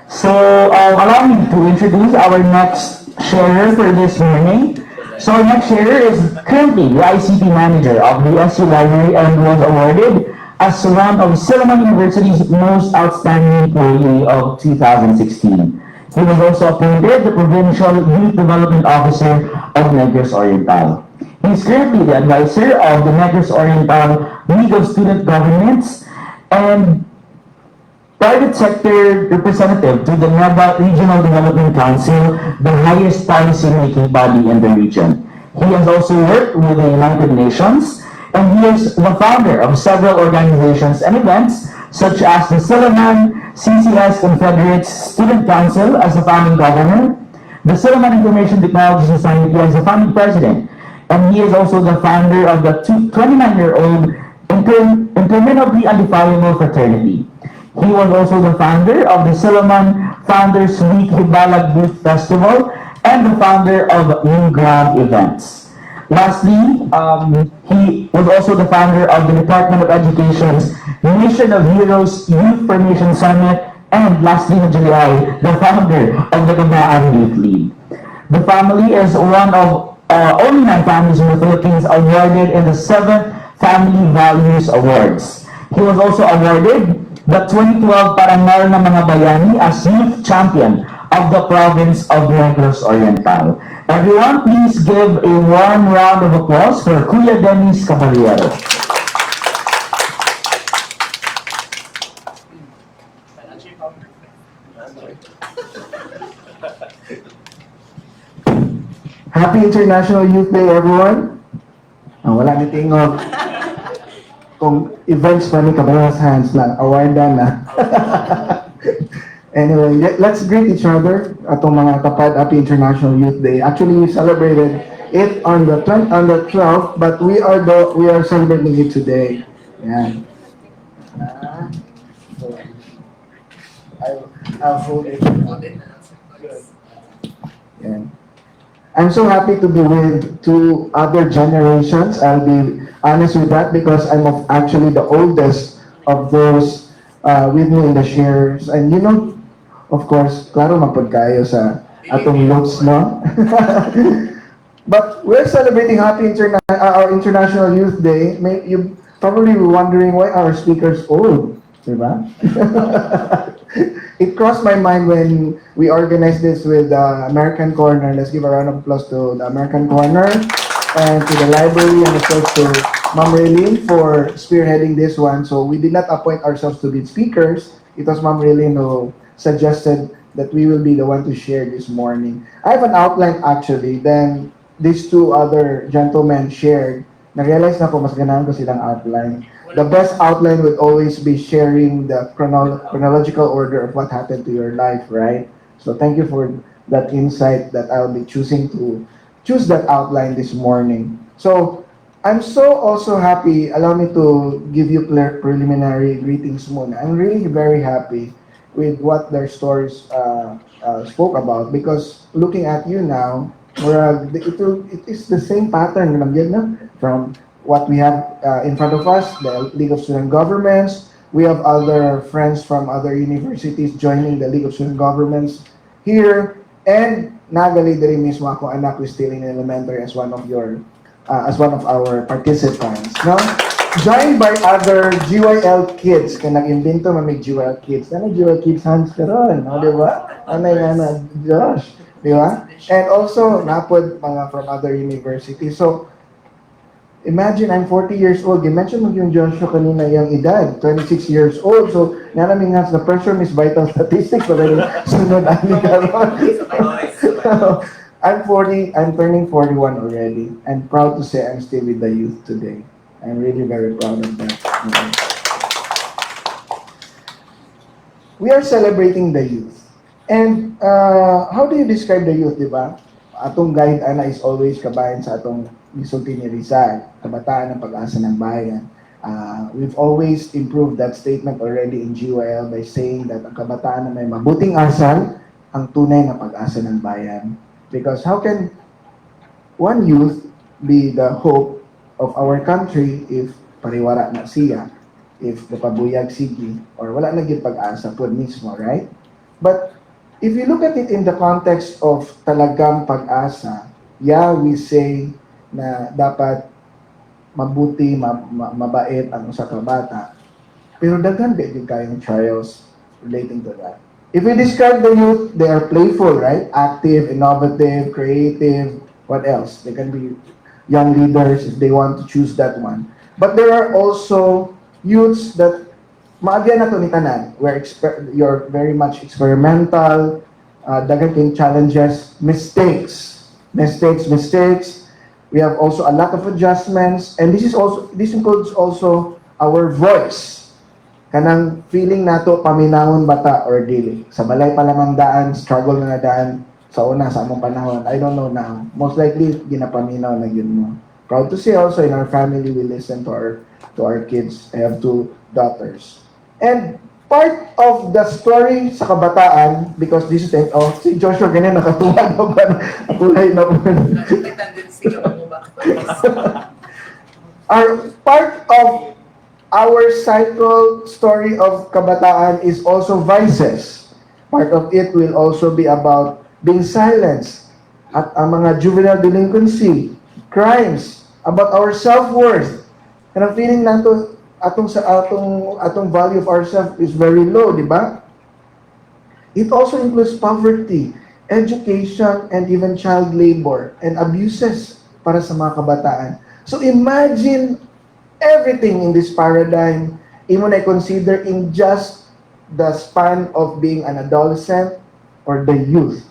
So, allow me to introduce our next sharer for this morning. So, our next sharer is currently the ICT manager of the SU Library and was awarded as one of Silliman University's most outstanding employee of 2016. He was also appointed the Provincial Youth Development Officer of Negros Oriental. He is currently the advisor of the Negros Oriental League of Student Governments and private sector representative to the Gaba Regional Development Council, the highest policy-making body in the region. He has also worked with the United Nations, and he is the founder of several organizations and events, such as the Silliman CCS-Confederate Student Council as the founding governor, the Silliman Information Technology Society as the founding president, and he is also the founder of the 29-year-old Interminably Undefilable Fraternity. He was also the founder of the Silliman Founders Week Hibalag Booth Festival and the founder of New Ground Events. Lastly, he was also the founder of the Department of Education's Mission of Heroes Youth Formation Summit, and lastly, July, the founder of the Gaba-an Youth League. The family is one of only 9 families in the Philippines awarded in the 7th Family Values Awards. He was also awarded the 2012 Parangal na Mga Bayani as Youth Champion of the province of Negros Oriental. Everyone, please give a warm round of applause for Kuya Caballero. Happy International Youth Day, everyone. Wala ni tingog. Kung events pa ni Caballero Hanz lang, awardan na. Anyway, let's greet each other atong mga kapad. Happy International Youth Day. Actually, we celebrated it on the 12th, but we are celebrating it today. Yan. I'll hold it. Yan. I'm so happy to be with two other generations. I'll be honest with that because I'm actually the oldest of those with me in the shares. And you know, of course, klaro mapagkayo sa atong looks, no? But we're celebrating our International Youth Day. You probably be wondering why our speakers old, diba? It crossed my mind when we organized this with the American Corner. Let's give a round of applause to the American Corner and to the library and of course to Ma'am Raylene for spearheading this one. So we did not appoint ourselves to be speakers. It was Ma'am Raylene who suggested that we will be the one to share this morning. I have an outline actually, then these two other gentlemen shared. Na-realize na ko, mas ganahan ko silang outline. The best outline would always be sharing the chronological order of what happened to your life, right? So thank you for that insight that I'll be choosing to choose that outline this morning. So I'm so also happy, allow me to give you preliminary greetings muna. I'm really very happy with what their stories spoke about because looking at you now, it is the same pattern from what we have in front of us, the League of Student Governments. We have other friends from other universities joining the League of Student Governments here, and nagali diri mismo ako anak is still in elementary as one of our participants, no? Joined by other GYL kids, kaya nag-imbento mamig GYL kids. Ano GYL kids Hanz karon, no, di ba? Ano yan na Josh, di ba? And also napod mga from other universities. So imagine I'm 40 years old. You-mention mo yung Joshua kanina yung edad, 26 years old. So naraming nga sa pressure Miss Vital Statistics pero sunod ani karon. I'm turning 41 already. I'm proud to say I'm still with the youth today. I'm really very proud of that. We are celebrating the youth. And how do you describe the youth, di ba? Atong guide ana is always kabayan sa atong gisulti ni Rizal, kabataan ng pag-asa ng bayan. We've always improved that statement already in GYL by saying that ang kabataan na may mabuting asal, ang tunay na pag-asa ng bayan. Because how can one youth be the hope of our country if pariwara na siya, if napabuyag sige, or wala na gyud pag-asa po mismo, right? But if you look at it in the context of talagang pag-asa, yeah, we say na dapat mabuti, mabait ang usa ka bata. Pero daghan din kayong trials relating to that. If we describe the youth, they are playful, right? Active, innovative, creative, what else? They can be young leaders if they want to choose that one. But there are also youths that maagyan na to ni tanan, where you're very much experimental, daghan kayong challenges, mistakes. We have also a lot of adjustments, and this includes also our voice. Kanang feeling nato paminawon bata or dili. Sa balay pa lamang daan, struggle na daan sa una sa among panahon. I don't know now. Most likely ginapaminaw na yun mo. Proud to say also in our family we listen to our kids. I have 2 daughters. And part of the story sa kabataan, because this is si Joshua ganyan nakatuwa na ba? Kulay na ba? Part of our cycle story of kabataan is also vices. Part of it will also be about being silenced at ang mga juvenile delinquency, crimes, about our self-worth. And ang feeling nato atong value of ourselves is very low, di ba? It also includes poverty, education, and even child labor and abuses para sa mga kabataan. So imagine everything in this paradigm, imo na consider in just the span of being an adolescent or the youth.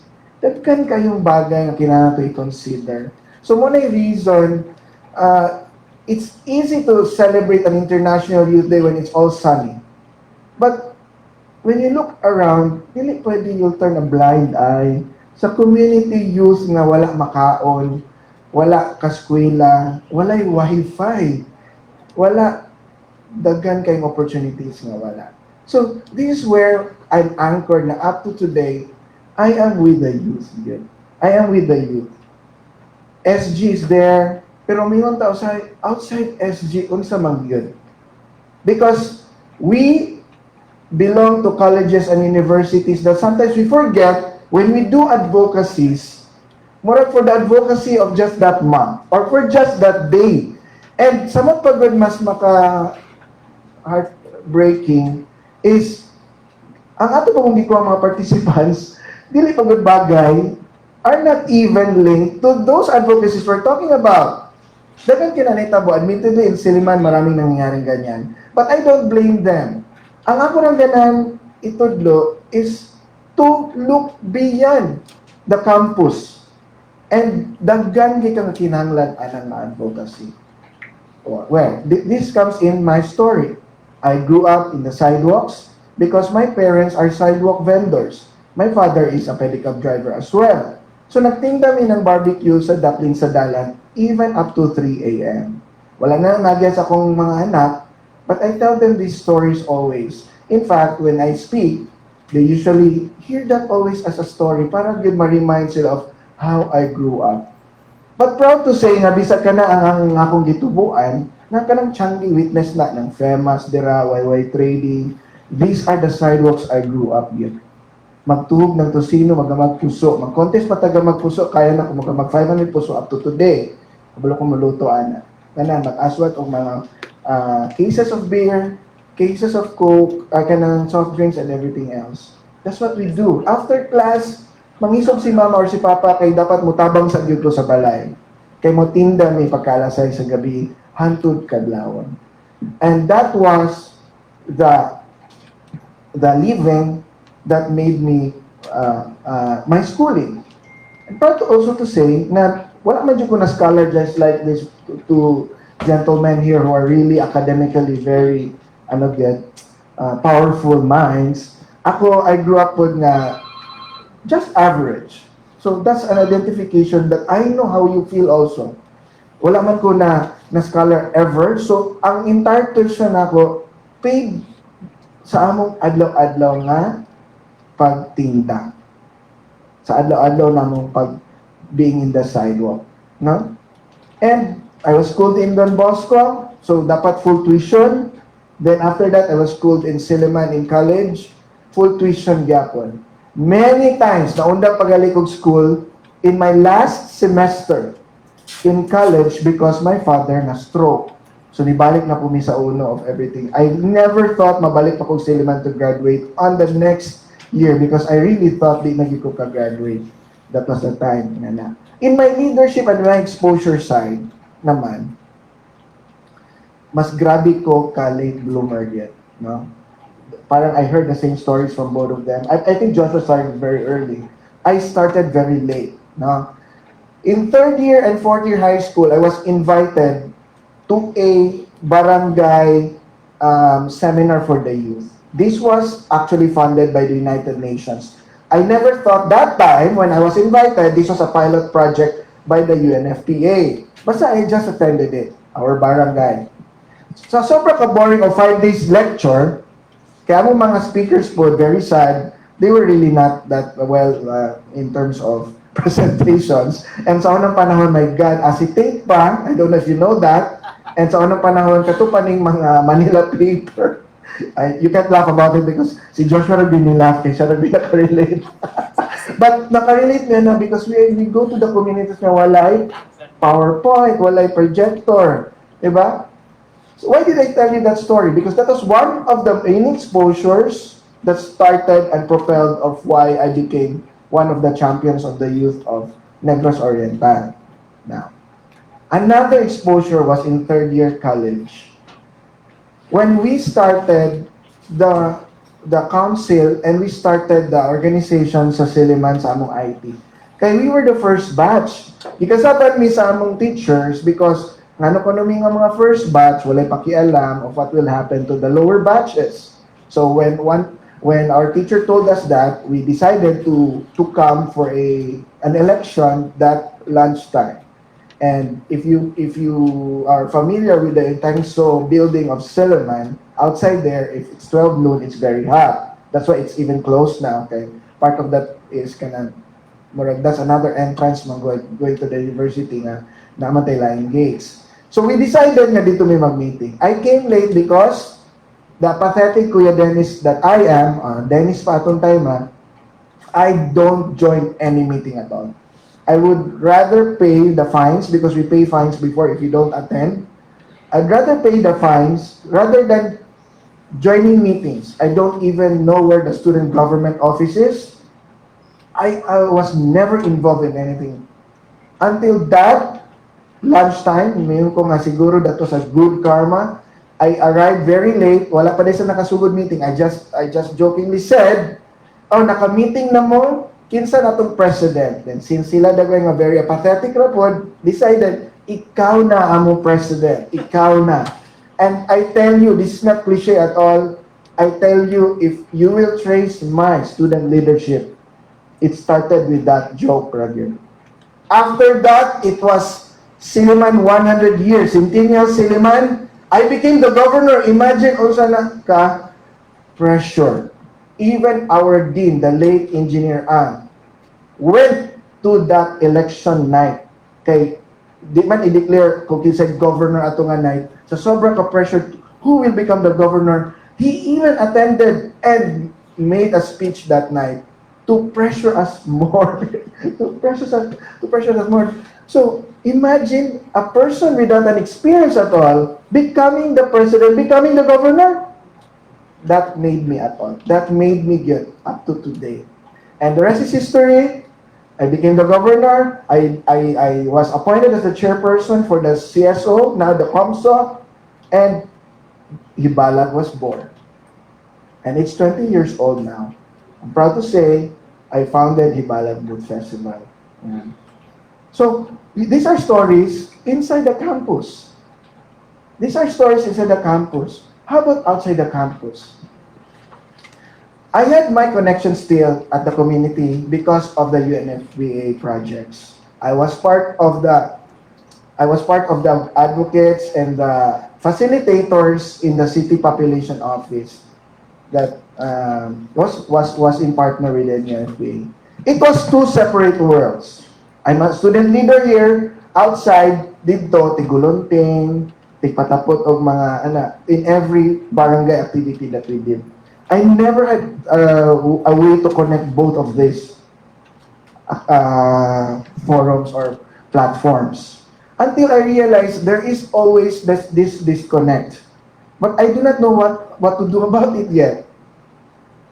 daghan kayong bagay nga kinahanglan to i-consider. So mo na yung reason, it's easy to celebrate an International Youth Day when it's all sunny. But when you look around, dili pwede you'll turn a blind eye sa community youth nga wala makaon, wala kaskwela, wala wifi, wala daghan kayong opportunities nga wala. So this is where I'm anchored na up to today, I am with the youth. I am with the youth. SG is there, pero mayroon ta outside SG, unsa man yun. Because we belong to colleges and universities that sometimes we forget when we do advocacies, more for the advocacy of just that month or for just that day. And samot pagod mas maka heartbreaking is ang ato pong mga participants, dili pagod bagay, are not even linked to those advocacies we're talking about. Dagan kinanitabo, admittedly in Silliman, maraming nangyaring ganyan. But I don't blame them. Ang ako ng ganan itudlo is to look beyond the campus. And daggan gitang kinahanglan anang advocacy. Well, this comes in my story. I grew up in the sidewalks because my parents are sidewalk vendors. My father is a pedicab driver as well. So nagtinda mi ng barbecue sa daplin sa dalan even up to 3 a.m. Wala na nagyas akong mga anak, but I tell them these stories always. In fact, when I speak, they usually hear that always as a story para good ma-remind sila of how I grew up. But proud to say nga bisag ka na ang akong gitubuan, na kanang Changi witness na ng FEMAS, dira, YY Trading. These are the sidewalks I grew up with. Magtuhog ng tosino, magpuso. Mag-contest pataga magpuso, kaya na kung mag-500 puso up to today. Kabalo ko maluto, ana. Kana, mag-aswat o mga cases of beer, cases of Coke, kanang soft drinks and everything else. That's what we do. After class, mangisog si mama or si papa kay dapat mutabang sa gyud ko sa balay. Kay mo tinda may pagkalasay sa gabi, hantud kadlawon. And that was the living that made me my schooling. And proud to also to say na wala man ko na scholar just like this two gentlemen here who are really academically very powerful minds. Ako, I grew up with na just average. So that's an identification that I know how you feel also. Wala man ko na scholar ever. So ang entire tuition ako paid sa among adlaw-adlaw nga pagtinda. Sa adlaw-adlaw namong being in the sidewalk. No? And I was schooled in Don Bosco, so dapat full tuition. Then after that, I was schooled in Silliman in college, full tuition gyapon. Many times, naundang pagalikog school in my last semester in college because my father na stroke. So nibalik na po mi sa uno of everything. I never thought mabalik pa kong Silliman to graduate on the next year because I really thought di naging ko ka-graduate. That was the time na. In my leadership and my exposure side naman, mas grabe ko ka-late bloomer yet. No? Parang I heard the same stories from both of them. I think Joshua started very early. I started very late. No? In third year and fourth year high school, I was invited to a barangay seminar for the youth. This was actually funded by the United Nations. I never thought that time when I was invited, this was a pilot project by the UNFPA. Basta I just attended it, our barangay. So sobrang ka-boring of 5 days lecture, kaya mo mga speakers po, very sad, they were really not that well in terms of presentations. And sa unang panahon, my God, asitate pa, I don't know if you know that, and sa unang panahon, katupaning mga Manila paper. You can't laugh about it because si Joshua rin laugh kaya siya rin nakarelate. But nakarelate nga na because we go to the communities na walay PowerPoint, walay projector. Diba? So why did I tell you that story? Because that was one of the main exposures that started and propelled of why I became one of the champions of the youth of Negros Oriental. Now, another exposure was in third year college. When we started the council and we started the organization sa Silliman sa among IT, Kaya we were the first batch. Ikasapan mi sa among teachers because ngano ko nami nga mga first batch, walay pakialam of what will happen to the lower batches. So when our teacher told us that, we decided to come for an election that lunchtime. And if you are familiar with the Intangso building of Silliman, outside there, if it's 12 noon, it's very hot. That's why it's even closed now. Okay, part of that is that's another entrance going to the university na namatay laing gates. So we decided nga dito may mag-meeting. I came late because the pathetic Kuya Dennis that I am, Dennis pa atong time, I don't join any meeting at all. I would rather pay the fines because we pay fines before if you don't attend. I'd rather pay the fines rather than joining meetings. I don't even know where the student government office is. I was never involved in anything. Until that lunchtime, ngayon ko nga siguro that was a good karma. I arrived very late. Wala pa din sa nakasugod meeting. I just jokingly said, oh, naka-meeting na mo, kinsa na itong president. Then since sila dagay nga very apathetic rapod, decided, ikaw na amo president. Ikaw na. And I tell you, this is not cliche at all. I tell you, if you will trace my student leadership, it started with that joke, Ragil. After that, it was Silliman 100 years. Centennial Silliman, I became the governor. Imagine also na ka pressure. Even our dean, the late engineer Ang, went to that election night. Kay di man i-declare kung kinsay governor ato nga night. Sa sobrang ka-pressure, who will become the governor? He even attended and made a speech that night to pressure us more. to pressure us more. So, imagine a person without an experience at all becoming the president, becoming the governor. That made me at all. That made me good up to today. And the rest is history. I became the governor. I was appointed as the chairperson for the CSO, now the COMSO, and 𝗙𝗏𝗚 was born. And it's 20 years old now. I'm proud to say I founded 𝗙𝗏𝗚 Youth Festival. Yeah. So, these are stories inside the campus. These are stories inside the campus. How about outside the campus? I had my connection still at the community because of the UNFPA projects. I was part of the advocates and the facilitators in the city population office that was in partner with the UNFPA. It was two separate worlds. I'm a student leader here. Outside, dito, tigulunting, tigpatapot of mga, in every barangay activity that we did. I never had a way to connect both of these forums or platforms until I realized there is always this disconnect. But I do not know what to do about it yet.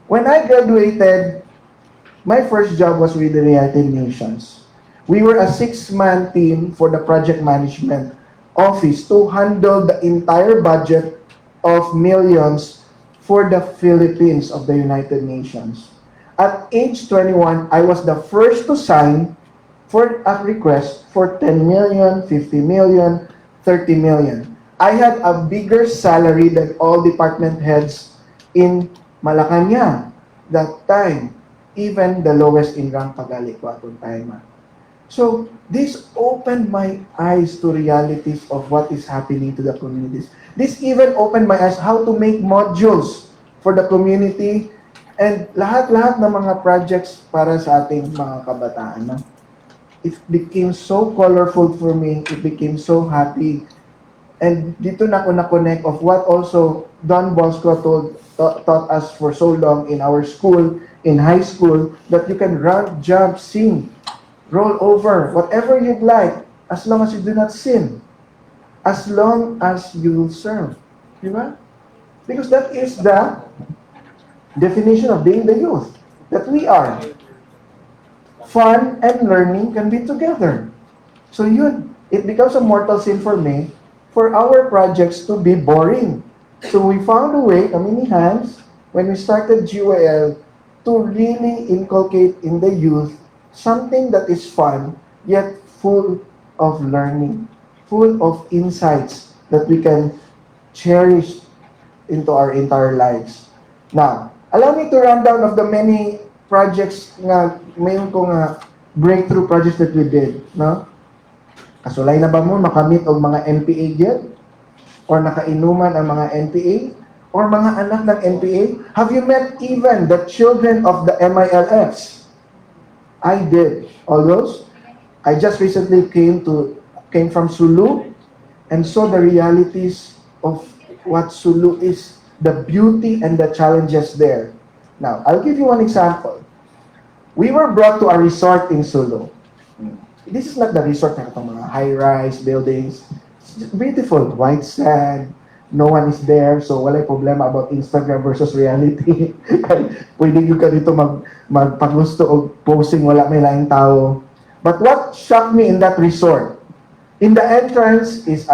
When I graduated, my first job was with the United Nations. We were a 6-man team for the project management office to handle the entire budget of millions for the Philippines of the United Nations. At age 21, I was the first to sign for a request for 10 million, 50 million, 30 million. I had a bigger salary than all department heads in Malacanang that time, even the lowest in rank pagali ko atong time. So, this opened my eyes to realities of what is happening to the communities. This even opened my eyes how to make modules for the community and lahat-lahat ng mga projects para sa ating mga kabataan. It became so colorful for me. It became so happy. And dito na ako na-connect of what also Don Bosco taught us for so long in our school, in high school, that you can run, jump, sing, roll over, whatever you'd like, as long as you do not sin, as long as you serve. Diba? Because that is the definition of being the youth that we are. Fun and learning can be together. So it becomes a mortal sin for me for our projects to be boring. So we found a way, kami ni Hanz, when we started GYL, to really inculcate in the youth something that is fun, yet full of learning, full of insights that we can cherish into our entire lives. Now, allow me to run down of the many projects nga mayon ko nga breakthrough projects that we did, no? Kasulay na ba mo makamit og mga NPA gyud? Or nakainuman ang mga NPA? Or mga anak ng NPA? Have you met even the children of the MILFs? I did. All those. I just recently came from Sulu and saw the realities of what Sulu is, the beauty and the challenges there. Now, I'll give you one example. We were brought to a resort in Sulu. This is not the resort na itong mga high-rise buildings. It's just beautiful, white sand, no one is there, so walay problema about Instagram versus reality. Pwede yung ka dito magpagusto o posting, wala may laing tao. But what shocked me in that resort, in the entrance is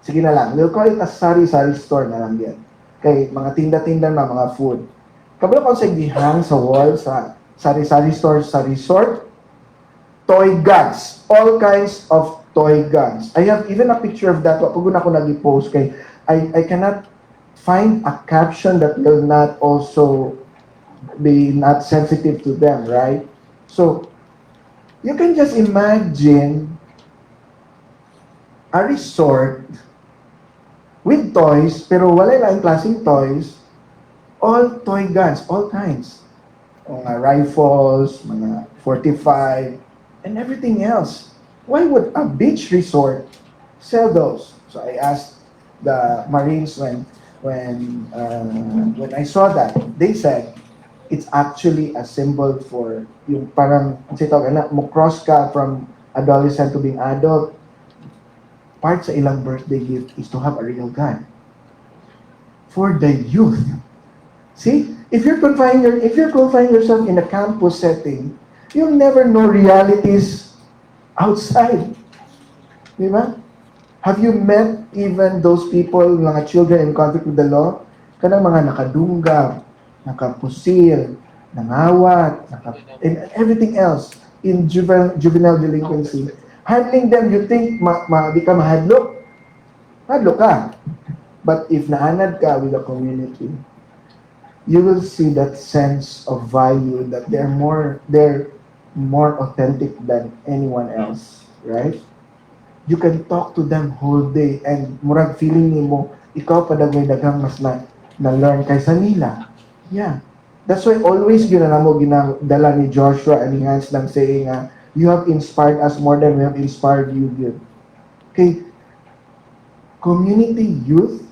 sige na lang, we'll call it a sari-sari store na lang yan. Kay mga tinda-tinda na mga food. Kabalo kung sa gihang sa wall, sa sari-sari store sa resort, toy guns, all kinds of toy guns. I have even a picture of that. Pag na ako nag-post kay I cannot find a caption that will not also be not sensitive to them, right? So, you can just imagine a resort with toys, pero wala lang klaseng toys, all toy guns, all kinds. Mga rifles, mga 45, and everything else. Why would a beach resort sell those? So I asked the Marines when I saw that, they said it's actually a symbol for yung parang mo cross ka from adolescent to being adult. Part sa ilang birthday gift is to have a real gun for the youth. See, if you're confining yourself in a campus setting, you'll never know realities outside. Di ba? Have you met even those people, mga children in conflict with the law? Kanang mga nakadunggab, nakapusil, nangawat, and everything else in juvenile delinquency. Handling them, you think di ka mahadlok? Hadlok ka. But if naanad ka with the community, you will see that sense of value that they're more authentic than anyone else, right? You can talk to them whole day and murag feeling mo ikaw pa daghang mas na learn kaysa nila. Yeah. That's why always ginadala ni Joshua and ni Hanz lang saying you have inspired us more than we have inspired you. Okay. Community youth,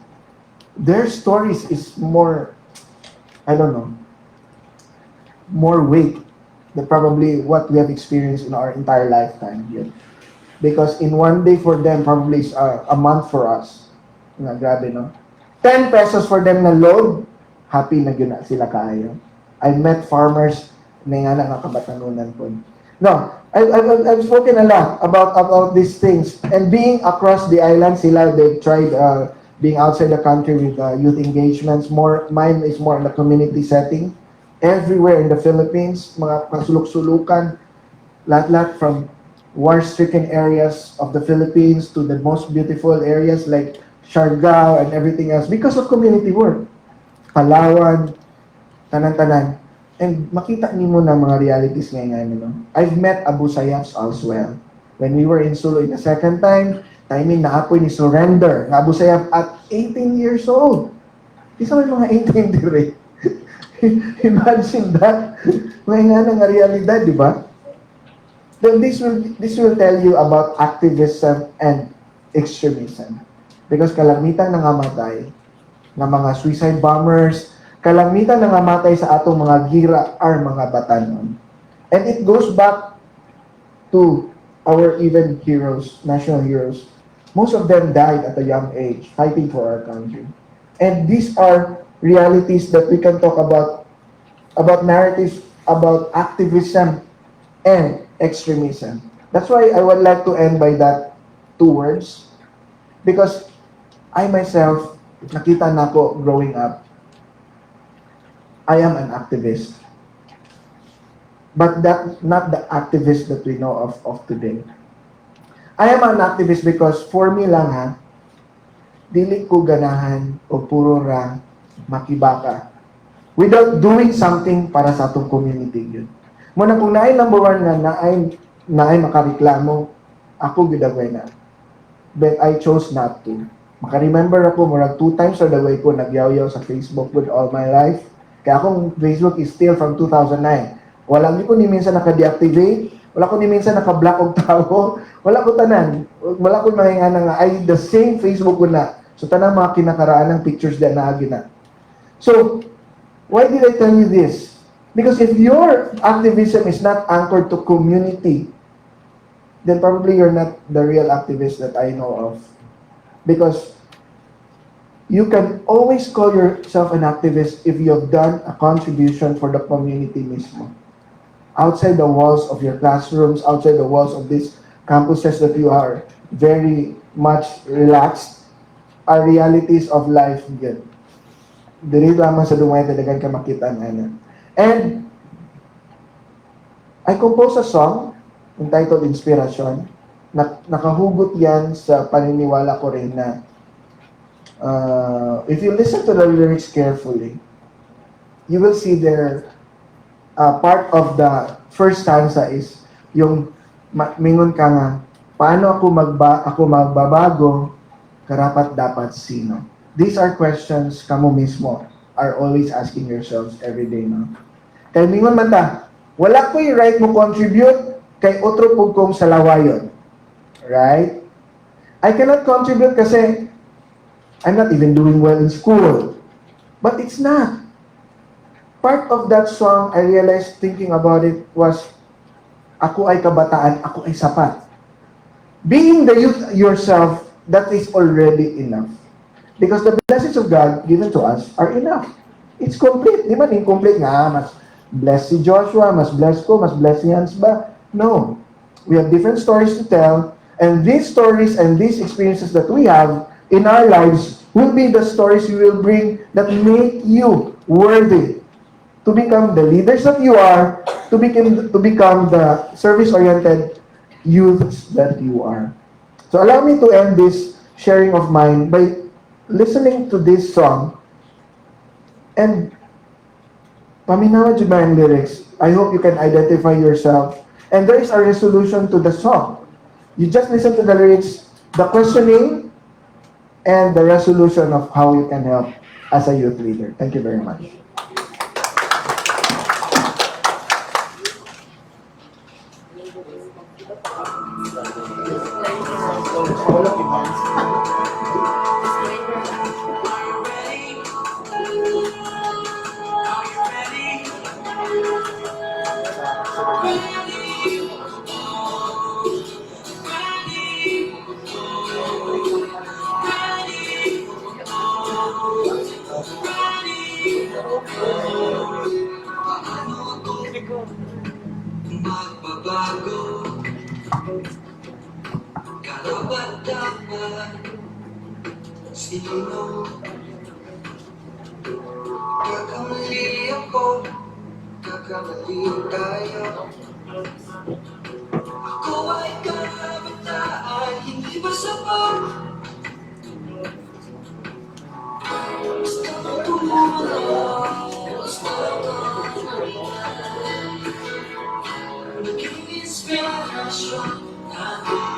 their stories is more, I don't know, more weight than probably what we have experienced in our entire lifetime here. Because in one day for them, probably is a month for us. Grabe, no? 10 pesos for them na load, happy na yun na sila kaayo. I met farmers na nga na kabatanunan po. No, I've spoken a lot about these things. And being across the island, they've tried being outside the country with youth engagements. Mine is more in the community setting. Everywhere in the Philippines, mga kasuluk-sulukan, lahat from war-stricken areas of the Philippines to the most beautiful areas like Siargao and everything else because of community work. Palawan, tanan-tanan. And makita nimo na mga realities ngayon. No? I've met Abu Sayyafs as well. When we were in Sulu the second time, timing na apoy ni surrender. Abu Sayyaf at 18 years old. Isa may mga 18 dire. Imagine that. Ngayon nga realidad, di ba? Then this will tell you about activism and extremism. Because kalamitan na ngamatay ng mga suicide bombers, kalamitan na ngamatay sa atong mga gira are mga batanon. And it goes back to our even heroes, national heroes. Most of them died at a young age, fighting for our country. And these are realities that we can talk about narratives, about activism and extremism. That's why I would like to end by that 2 words. Because I myself, nakita na ko growing up, I am an activist. but that not the activist that we know of today. I am an activist because for me lang ha, dili ko ganahan o puro ra makibaka without doing something para sa atong community yun. Muna kung naay number one nga naay makareklamo, ako gidagway na. But I chose not to. Maka-remember ako, murag 2 times or the way ko nagyaw-yaw sa Facebook with all my life. Kaya akong Facebook is still from 2009. Wala ko ni minsan naka-deactivate, wala ko ni minsan naka-block og tao, wala ko tanan. Wala ko mahingana nga, ay the same Facebook ko na. So tanang mga kinakaraan ng pictures din na agina. So, why did I tell you this? Because if your activism is not anchored to community, then probably you're not the real activist that I know of. Because you can always call yourself an activist if you have done a contribution for the community mismo. Outside the walls of your classrooms, outside the walls of these campuses that you are very much relaxed, are realities of life again. Dili lamang sa dumay talagang ka makita na. And I composed a song entitled Inspiration. Nakahugot yan sa paniniwala ko rin na if you listen to the lyrics carefully, you will see there part of the first stanza is yung mingon ka nga, paano ako magbabago, karapat dapat sino? These are questions kamo mismo are always asking yourselves every day, no? Kaya mingon man ta, wala ko'y right mo contribute kay otro pug kong salawayon. Right? I cannot contribute kasi I'm not even doing well in school. But it's not. Part of that song, I realized thinking about it was, ako ay kabataan, ako ay sapat. Being the youth yourself, that is already enough. Because the blessings of God given to us are enough. It's complete. Di man incomplete nga, mas bless si Joshua, mas bless ko, mas bless si Hanz ba? No. We have different stories to tell, and these stories and these experiences that we have in our lives will be the stories we will bring that make you worthy to become the leaders that you are, to become the service-oriented youths that you are. So allow me to end this sharing of mine by listening to this song and paminawa jud ba ang lyrics. I hope you can identify yourself. And there is a resolution to the song. You just listen to the lyrics, the questioning, and the resolution of how you can help as a youth leader. Thank you very much. Magbabago, karapat dapat sino? Kakamali ako, kakamali tayo. Ako ay kabataan, hindi ba sapat? Gusto ko tumulong, gusto ko naging inspirasyon natin.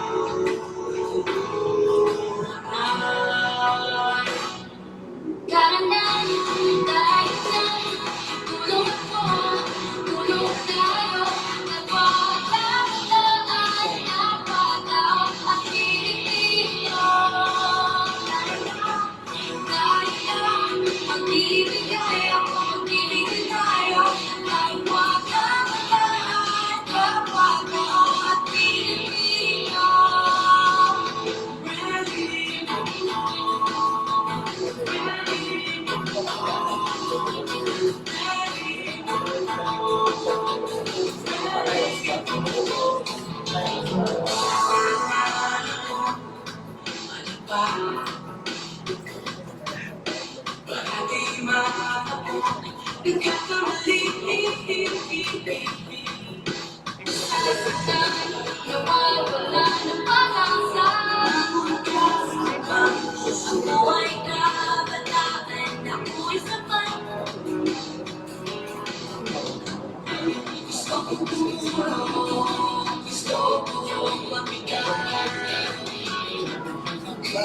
Karandan, kahit na tulong ako, tulong tayo,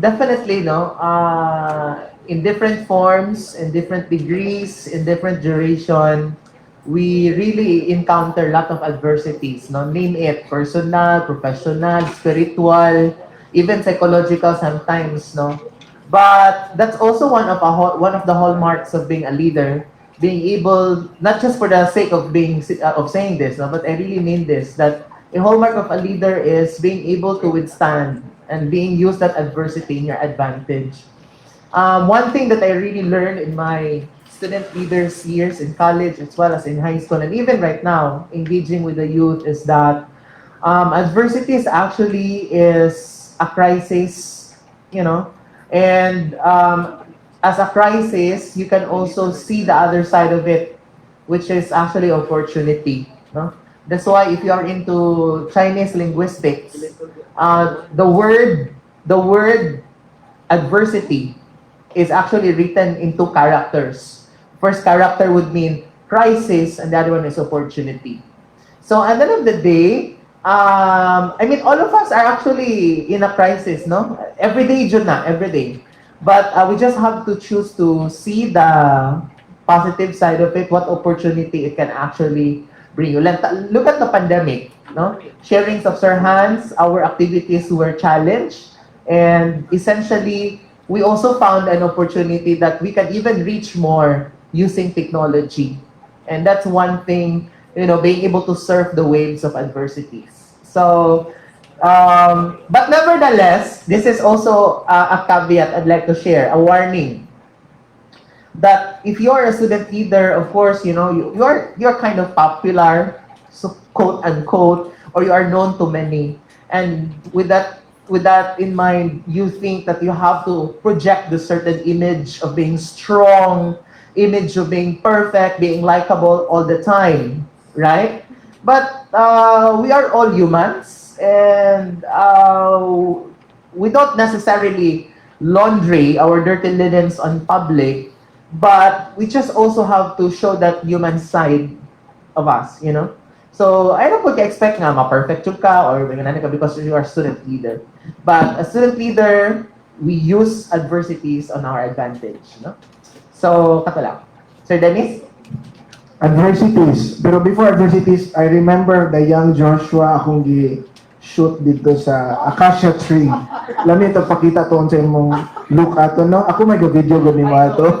definitely, no, in different forms, in different degrees, in different duration, we really encounter a lot of adversities, no? Name it, personal, professional, spiritual, even psychological sometimes, no? But that's also one of the hallmarks of being a leader, being able, not just for the sake of of saying this, no, but I really mean this, that a hallmark of a leader is being able to withstand and being used that adversity in your advantage. One thing that I really learned in my student leaders years in college as well as in high school and even right now engaging with the youth is that adversity is actually is a crisis, you know, and as a crisis you can also see the other side of it, which is actually opportunity, no? That's why if you are into Chinese linguistics, the word adversity is actually written in two characters. First character would mean crisis, and the other one is opportunity. So at the end of the day, I mean, all of us are actually in a crisis, no? Every day, Jun na, every day. But we just have to choose to see the positive side of it, what opportunity it can actually bring you. Look at the pandemic, no? Sharings of Sir Hanz, our activities were challenged, and essentially, we also found an opportunity that we can even reach more using technology. And that's one thing, you know, being able to surf the waves of adversities. So, but nevertheless, this is also a caveat I'd like to share, a warning. That if you're a student leader, of course, you know, you're kind of popular, so quote unquote, or you are known to many. And with that in mind, you think that you have to project the certain image of being strong, image of being perfect, being likable all the time, right? But we are all humans, and we don't necessarily laundry our dirty linens on public, but we just also have to show that human side of us, you know? So, I don't expect nga ma-perfect yung ka or ganyan ka because you are a student leader. But a student leader, we use adversities on our advantage, no? So, kato lang. Sir Dennis? Adversities. Pero before adversities, I remember the young Joshua akong shoot dito sa acacia tree. Lami ito pakita to sa imong look ato, no? Ako may video gani mo ato.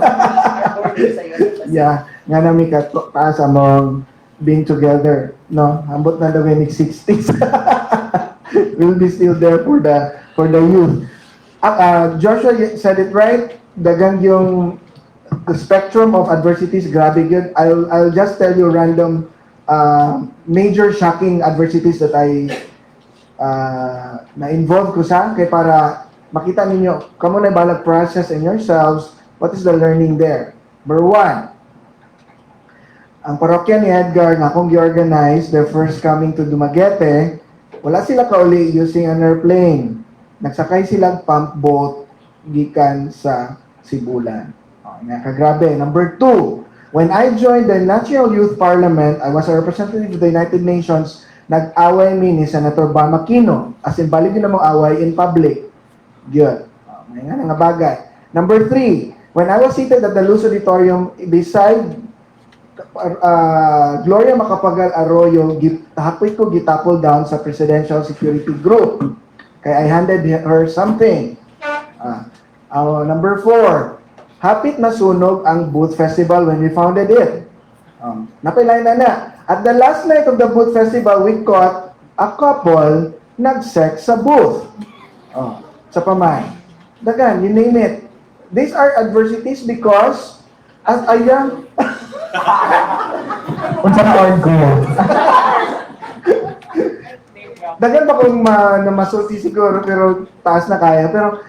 Yeah, nga nami ka taas among being together, no? Ambot na daw yung 60s. We'll be still there for the youth. Joshua said it right. Dagang yung the spectrum of adversities, grabe yun. I'll just tell you random major shocking adversities that I na-involve ko sa kay para makita ninyo kamo na balag process in yourselves, what is the learning there. Number one, ang parokya ni Edgar nga akong gi-organize their first coming to Dumaguete, wala sila kauli using an airplane. Nagsakay silang pump boat gikan sa Sibulan. Nakagrabe. Number two, when I joined the National Youth Parliament, I was a representative of the United Nations, nag-away mi ni Senator Bam Aquino. As in, balik yun namang away in public. Good. May nga nga bagay. Number three, when I was seated at the Luz Auditorium beside Gloria Macapagal Arroyo, hapit ko gitapol down sa Presidential Security Group. Kaya I handed her something. Number four, hapit na sunog ang Booth Festival when we founded it. Napailay na. At the last night of the Booth Festival, we caught a couple nag-sex sa booth. Sa pamay. Dagan, you name it. These are adversities because as a young... Unsa na on ko? Dagan pa kung namasulti siguro, pero taas na kaya. Pero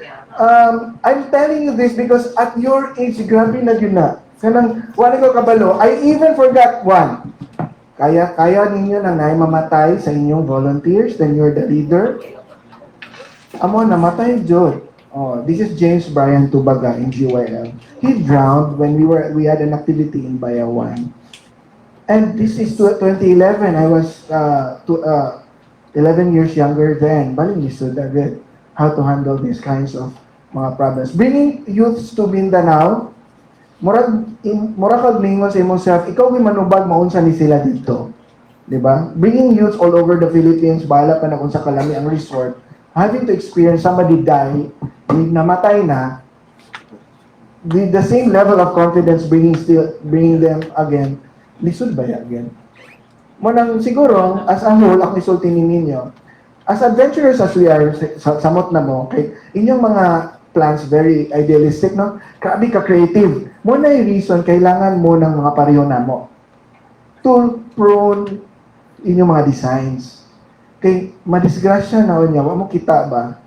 I'm telling you this because at your age, grabe na yun na. Kanang, wala ko kabalo, I even forgot one. Kaya ninyo na mamatay sa inyong volunteers, then you're the leader. Amo, namatay Jod. This is James Brian Tubaga in GYL. He drowned when we had an activity in Bayawan. And this is 2011. I was 11 years younger then. Bali ni David how to handle these kinds of mga problems. Bringing youths to Mindanao, murag kag ningon sa imong self, ikaw may manubag maunsa ni sila dito. Diba? Bringing youths all over the Philippines, bahala pa na kung sa kalami ang resort, having to experience somebody die, namatay na, with the same level of confidence bringing them again, lisod ba again? Munang siguro, as a whole, ako isulti ninyo, as adventurous as we are, samot na mo, kay inyong mga plans very idealistic, no? Grabe ka creative. Muna yung reason, kailangan mo ng mga pareho na mo. Tool prone inyong mga designs. Kay madisgrasya na niya, wa mo kita ba?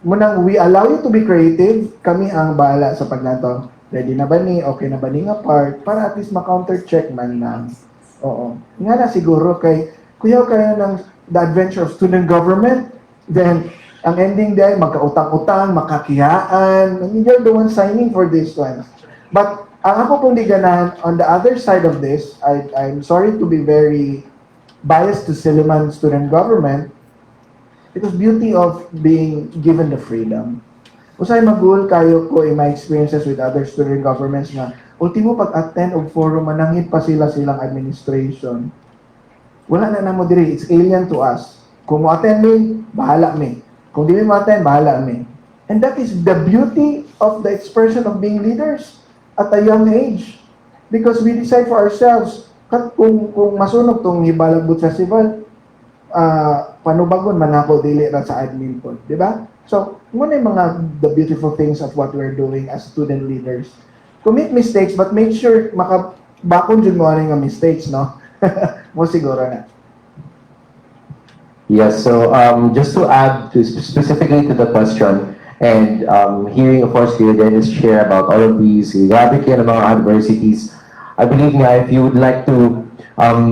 Munang we allow you to be creative, kami ang bahala sa pagnato. Ready na ba ni? Okay na ba ni nga part? Para at least ma-counter check man lang. Oo. Nga na siguro kay kuya kayo ng the adventure of student government, then ang ending din, magkautang-utang, makakiyaan. I mean, you're the one signing for this one. But ang ako pong diganahan, on the other side of this, I'm sorry to be very biased to Silliman student government, it was beauty of being given the freedom. Usay magul kayo ko in my experiences with other student governments na ultimo pag-attend og forum manangit pa silang administration. Wala na mo diri, it's alien to us. Kung mo attend me, bahala me. Kung di mo attend, bahala me. And that is the beauty of the expression of being leaders at a young age. Because we decide for ourselves, kung masunog tong 𝗍𝒂𝒂𝒂𝒃, panubagon man ako dili ra sa admin po, di ba? So, muna yung mga the beautiful things of what we're doing as student leaders. Commit mistakes, but make sure makabakon jud mo ano nga mistakes, no? Mo siguro na. Yes, so just to add specifically to the question, and hearing of course Kuya Dennis share about all of these, grabe kayo ng mga adversities. I believe nga if you would like to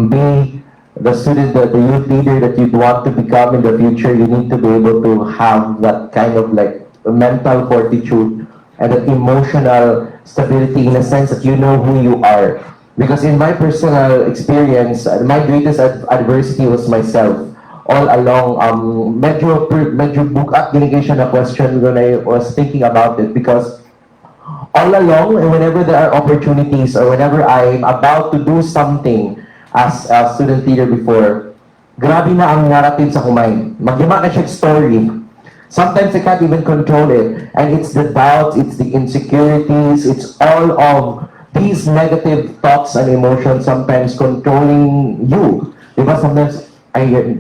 be the student, the youth leader that you'd want to become in the future, you need to be able to have that kind of like mental fortitude and that emotional stability in a sense that you know who you are. Because in my personal experience, my greatest adversity was myself. All along, medyo book up delegation na question when I was thinking about it, because all along, and whenever there are opportunities or whenever I'm about to do something as a student leader before, grabe na ang narrative sa kumain. Magyama na siya story. Sometimes I can't even control it. And it's the doubts, it's the insecurities, it's all of these negative thoughts and emotions sometimes controlling you. Diba?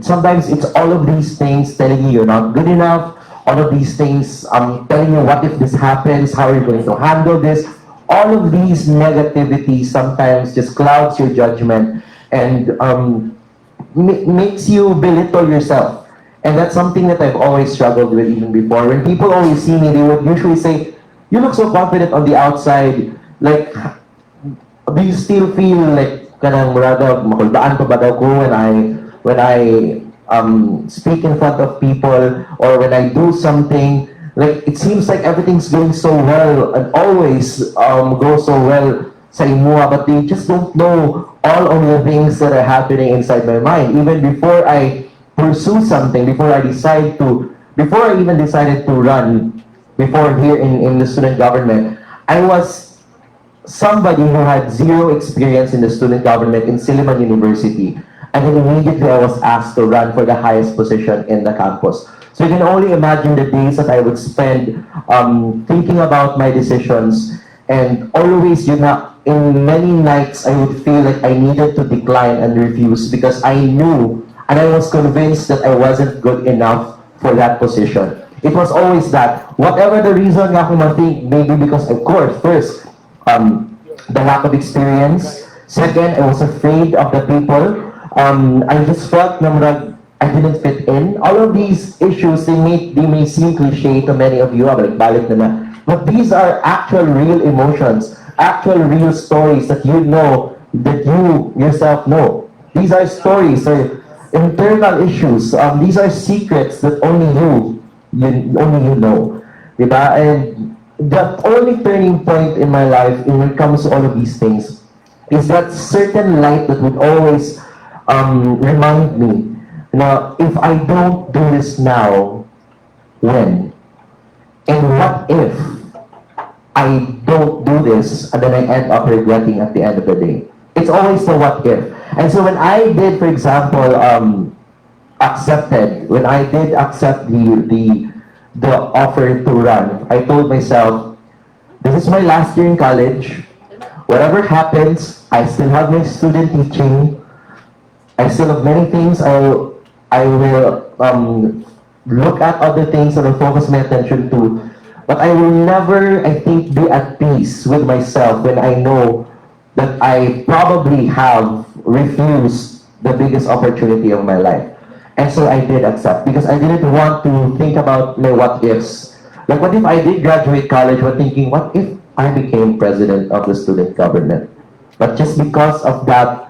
Sometimes it's all of these things telling you you're not good enough, all of these things telling you what if this happens, how are you going to handle this. All of these negativities sometimes just clouds your judgment and makes you belittle yourself. And that's something that I've always struggled with even before. When people always see me, they would usually say, you look so confident on the outside. Like, do you still feel like kanang murada makuldaan pa ba daw ko when I speak in front of people or when I do something? Like, it seems like everything's going so well and always goes so well sa imua, but they just don't know all of the things that are happening inside my mind. Even before I pursue something, before I even decided to run before here in the student government, I was somebody who had zero experience in the student government in Silliman University. And then immediately I was asked to run for the highest position in the campus. So you can only imagine the days that I would spend thinking about my decisions, and always, in many nights I would feel like I needed to decline and refuse because I knew and I was convinced that I wasn't good enough for that position. It was always that. Whatever the reason nga kung think, maybe because of course, first, the lack of experience. Second, I was afraid of the people. I just felt na I didn't fit in. All of these issues, they may seem cliche to many of you, balik na. But these are actual real emotions, actual real stories that you know, that you yourself know. These are stories, internal issues. These are secrets that only you know. Diba? And the only turning point in my life when it comes to all of these things is that certain light that would always remind me, if I don't do this now, when? And what if I don't do this and then I end up regretting at the end of the day? It's always the what if. And so when I did, for example, when I did accept the offer to run, I told myself, this is my last year in college. Whatever happens, I still have my student teaching. I still have many things I will look at other things that I focus my attention to. But I will never, I think, be at peace with myself when I know that I probably have refused the biggest opportunity of my life. And so I did accept because I didn't want to think about my what ifs. Like, what if I did graduate college, but thinking, what if I became president of the student government? But just because of that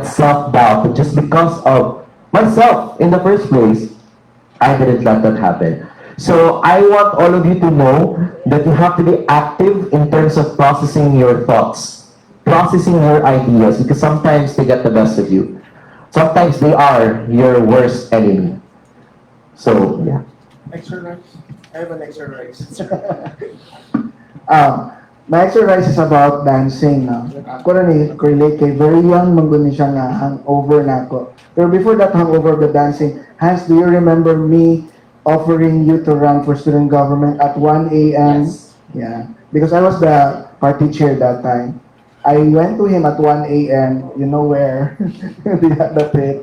self-doubt, just because of myself in the first place, I didn't let that happen. So I want all of you to know that you have to be active in terms of processing your thoughts, processing your ideas, because sometimes they get the best of you. Sometimes they are your worst enemy. So, yeah. Exercise? I have an exercise. My exercise is about dancing. No? Ako na ni relate kay very young manggun siya nga hangover na ako. Pero before that hangover of the dancing, Hanz, do you remember me offering you to run for student government at 1 a.m.? Yes. Yeah, because I was the party chair that time. I went to him at 1 a.m. You know where? the pit.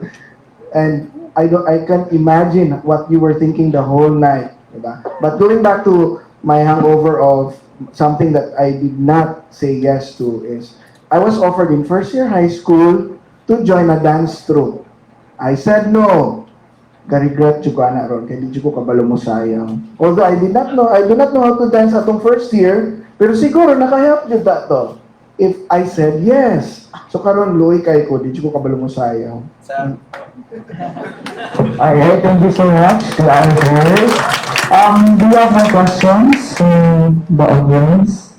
And I can't imagine what you were thinking the whole night. Diba? But going back to my hangover of something that I did not say yes to is, I was offered in first year high school to join a dance troupe. I said no. Regret ko ana ron kay di ko kabalo mo sayang. Although I do not know how to dance atong first year, pero siguro nakahelp jud to if I said yes. So karon luoy kay ko di ko kabalo mo sayang. Alright, thank you so much to our viewers. Do you have more questions from the audience?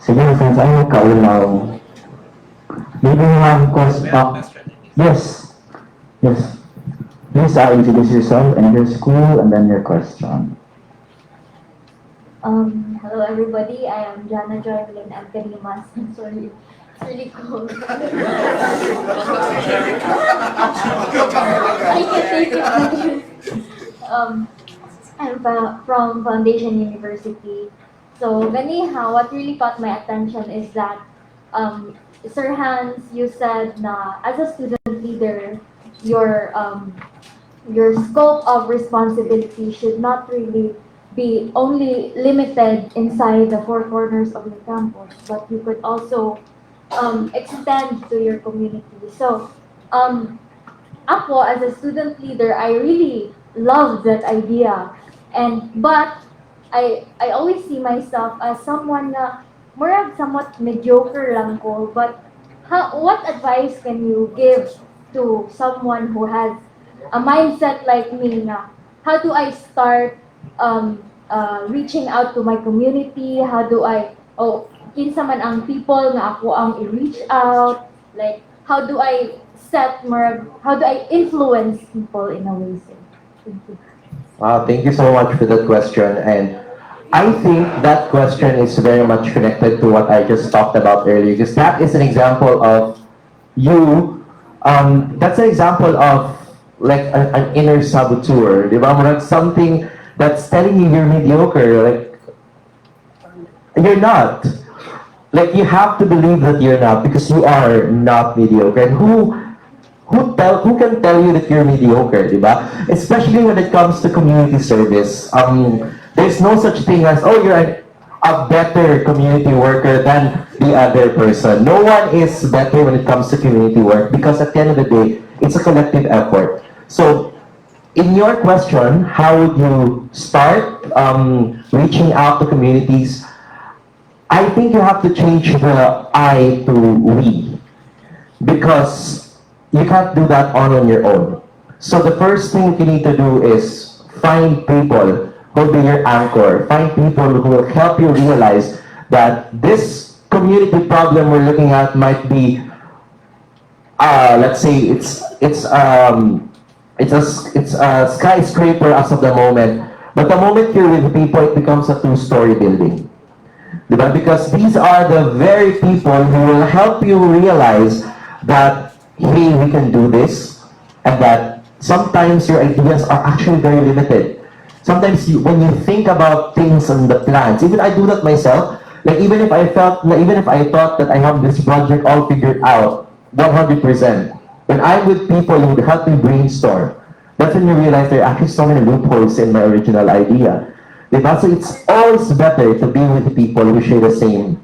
Sige, friends, ay kaulaw. Maybe you have question. Yes. Yes. Please introduce yourself and your school and then your question. Hello everybody, I am Jana Joy Lynn Alcanimas. I'm sorry, it's really cold. I can take it. I'm from Foundation University. So, ganiha, what really caught my attention is that, Sir Hanz, you said na as a student leader, your scope of responsibility should not really be only limited inside the four corners of your campus, but you could also extend to your community. So, ako as a student leader, I really love that idea, but I always see myself as someone na murag somewhat mediocre lang ko, but what advice can you give to someone who has a mindset like me na how do I start reaching out to my community? How do I kinsa man ang people nga ako ang i-reach out? Like how do I influence people in a way? Thank you. Wow, thank you so much for that question. And I think that question is very much connected to what I just talked about earlier, because that is an example of you. That's an example of like an inner saboteur, di ba? Something that's telling you you're mediocre, like you're not. Like you have to believe that you're not, because you are not mediocre. And who can tell you that you're mediocre, di ba? Especially when it comes to community service. There's no such thing as, oh, you're a better community worker than the other person. No one is better when it comes to community work, because at the end of the day, it's a collective effort. So, in your question, how would you start reaching out to communities? I think you have to change the I to we, because you can't do that all on your own. So the first thing you need to do is find people who will be your anchor. Find people who will help you realize that this community problem we're looking at might be, let's say it's a skyscraper as of the moment, But the moment you're with people, it becomes a two-story building. Diba? Because these are the very people who will help you realize that, hey, we can do this, and that sometimes your ideas are actually very limited. Sometimes when you think about things and the plans, even I do that myself, like even if I thought that I have this project all figured out, 100%, when I'm with people who help me brainstorm, that's when you realize there are actually so many loopholes in my original idea. Diba? So it's always better to be with people who share the same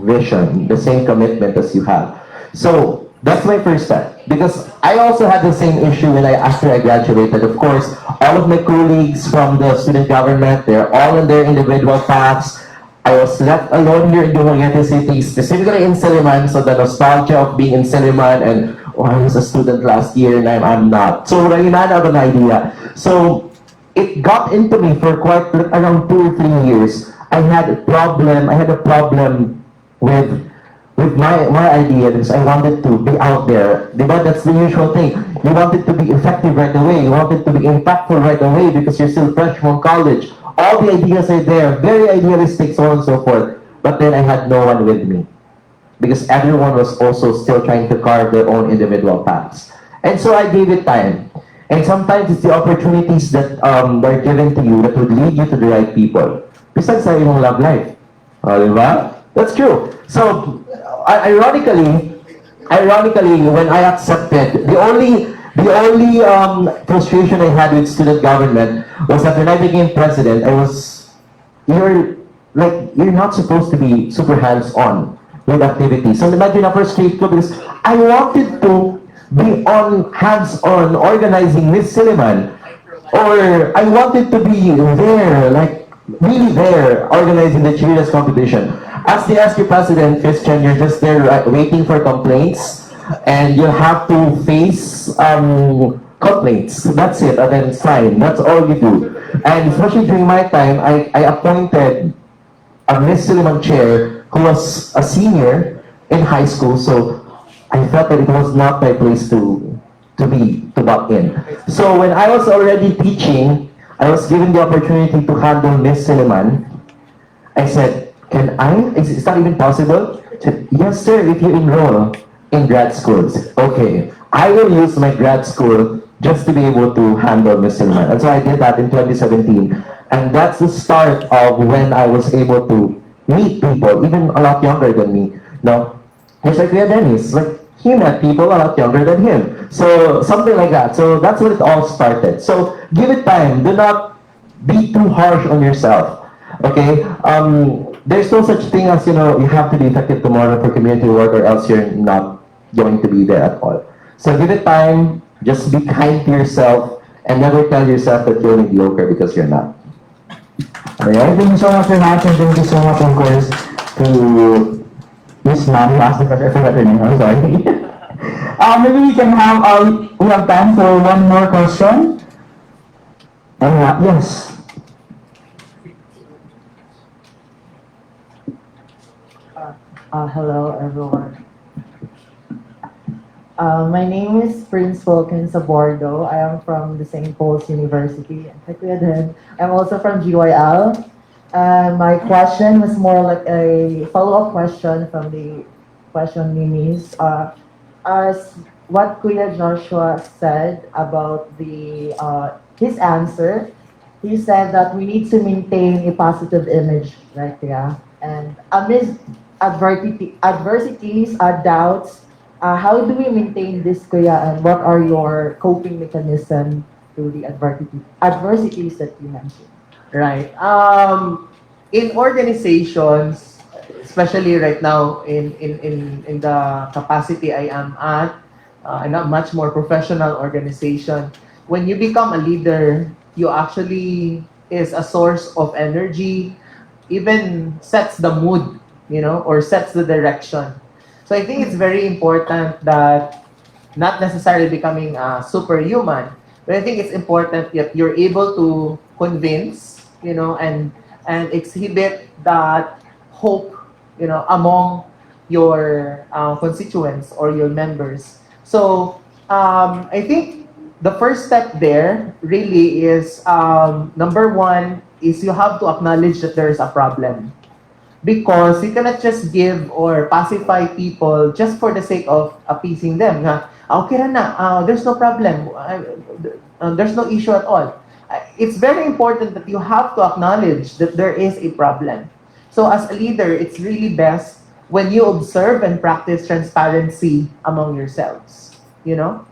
vision, the same commitment as you have. So that's my first step, because I also had the same issue after I graduated. Of course, all of my colleagues from the student government, they're all on their individual paths. I was left alone here in Dumaguete City, specifically in Silliman, so the nostalgia of being in Silliman and, oh, I was a student last year and I'm not. So I had an idea. So it got into me for quite around 2 or 3 years. I had a problem with my idea, because I wanted to be out there. But that's the usual thing. You wanted to be effective right away. You wanted to be impactful right away because you're still fresh from college. All the ideas are there, very idealistic, so on and so forth. But then I had no one with me, because everyone was also still trying to carve their own individual paths. And so I gave it time. And sometimes it's the opportunities that are given to you that would lead you to the right people. Besides sa iyong love life. Diba? That's true. So, ironically, when I accepted, the only frustration I had with student government was that when I became president, you're not supposed to be super hands-on with activities. So imagine na frustrate ko because I wanted to be hands-on organizing Miss Silliman, or I wanted to be there, like really there, organizing the cheerleaders competition. As the SQ president, Christian, you're just there waiting for complaints, and you have to face complaints. That's it, and then it's fine. That's all you do. And especially during my time, I appointed a Miss Silliman chair who was a senior in high school, so I felt that it was not my place to butt in. So when I was already teaching, I was given the opportunity to handle Miss Silliman. I said, can I? Is that even possible? Said, yes, sir, if you enroll in grad schools. Okay, I will use my grad school just to be able to handle Miss Silliman. And so I did that in 2017. And that's the start of when I was able to meet people, even a lot younger than me. Now, just like Kuya Dennis, like he met people a lot younger than him. So something like that. So that's when it all started. So give it time. Do not be too harsh on yourself. Okay? There's no such thing as, you have to be effective tomorrow for community work, or else you're not going to be there at all. So give it time. Just be kind to yourself and never tell yourself that you're mediocre, because you're not. Alright, thank you so much for that, and thank you so much, of course, to Miss Ma'am, last the question, I forgot her name, I'm sorry. Maybe we have time for one more question. Yes. Hello, everyone. My name is Prince Wilkins Abordo. I am from the St. Paul's University. I'm also from GYL. My question was more like a follow-up question from the question Mimi's. As what Kuya Joshua said about his answer, he said that we need to maintain a positive image, right? Yeah. And amidst adversities, doubts, how do we maintain this, Kuya, and what are your coping mechanisms to the adversities that you mentioned? Right. In organizations, especially right now in the capacity I am at, in a much more professional organization, when you become a leader, you actually is a source of energy, even sets the mood, or sets the direction. So I think it's very important that not necessarily becoming superhuman, but I think it's important that you're able to convince, and exhibit that hope, among your constituents or your members. So I think the first step there really is, number one is you have to acknowledge that there is a problem. Because you cannot just give or pacify people just for the sake of appeasing them. Okay na, there's no problem. There's no issue at all. It's very important that you have to acknowledge that there is a problem. So as a leader, it's really best when you observe and practice transparency among yourselves. You know?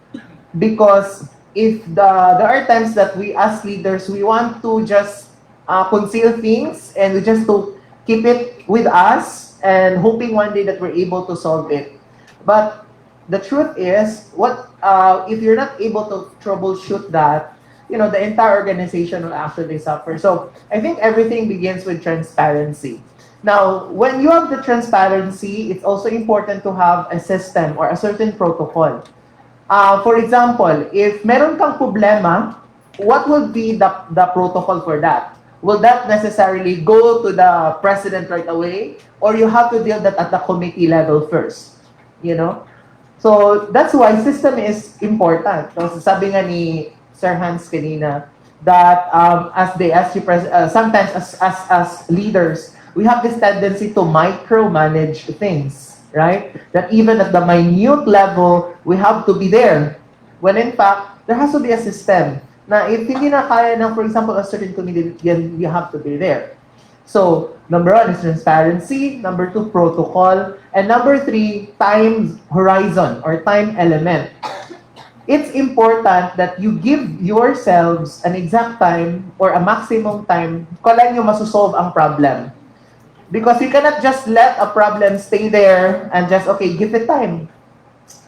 Because if there are times that we as leaders, we want to just conceal things and we just to keep it with us and hoping one day that we're able to solve it. But the truth is, if you're not able to troubleshoot that, the entire organization will actually suffer. So I think everything begins with transparency. Now, when you have the transparency, it's also important to have a system or a certain protocol. For example, if meron kang problema, what would be the protocol for that? Will that necessarily go to the president right away? Or you have to deal that at the committee level first? So that's why system is important. So sabi nga ni Sir Hanz kanina, that sometimes as leaders, we have this tendency to micromanage things, right? That even at the minute level, we have to be there. When in fact, there has to be a system. Na if hindi na kaya ng, for example, a certain committee, you have to be there. So, number one is transparency, number two, protocol, and number three, time horizon or time element. It's important that you give yourselves an exact time or a maximum time kailan nyo masosolve ang problem. Because you cannot just let a problem stay there and just, okay, give it time.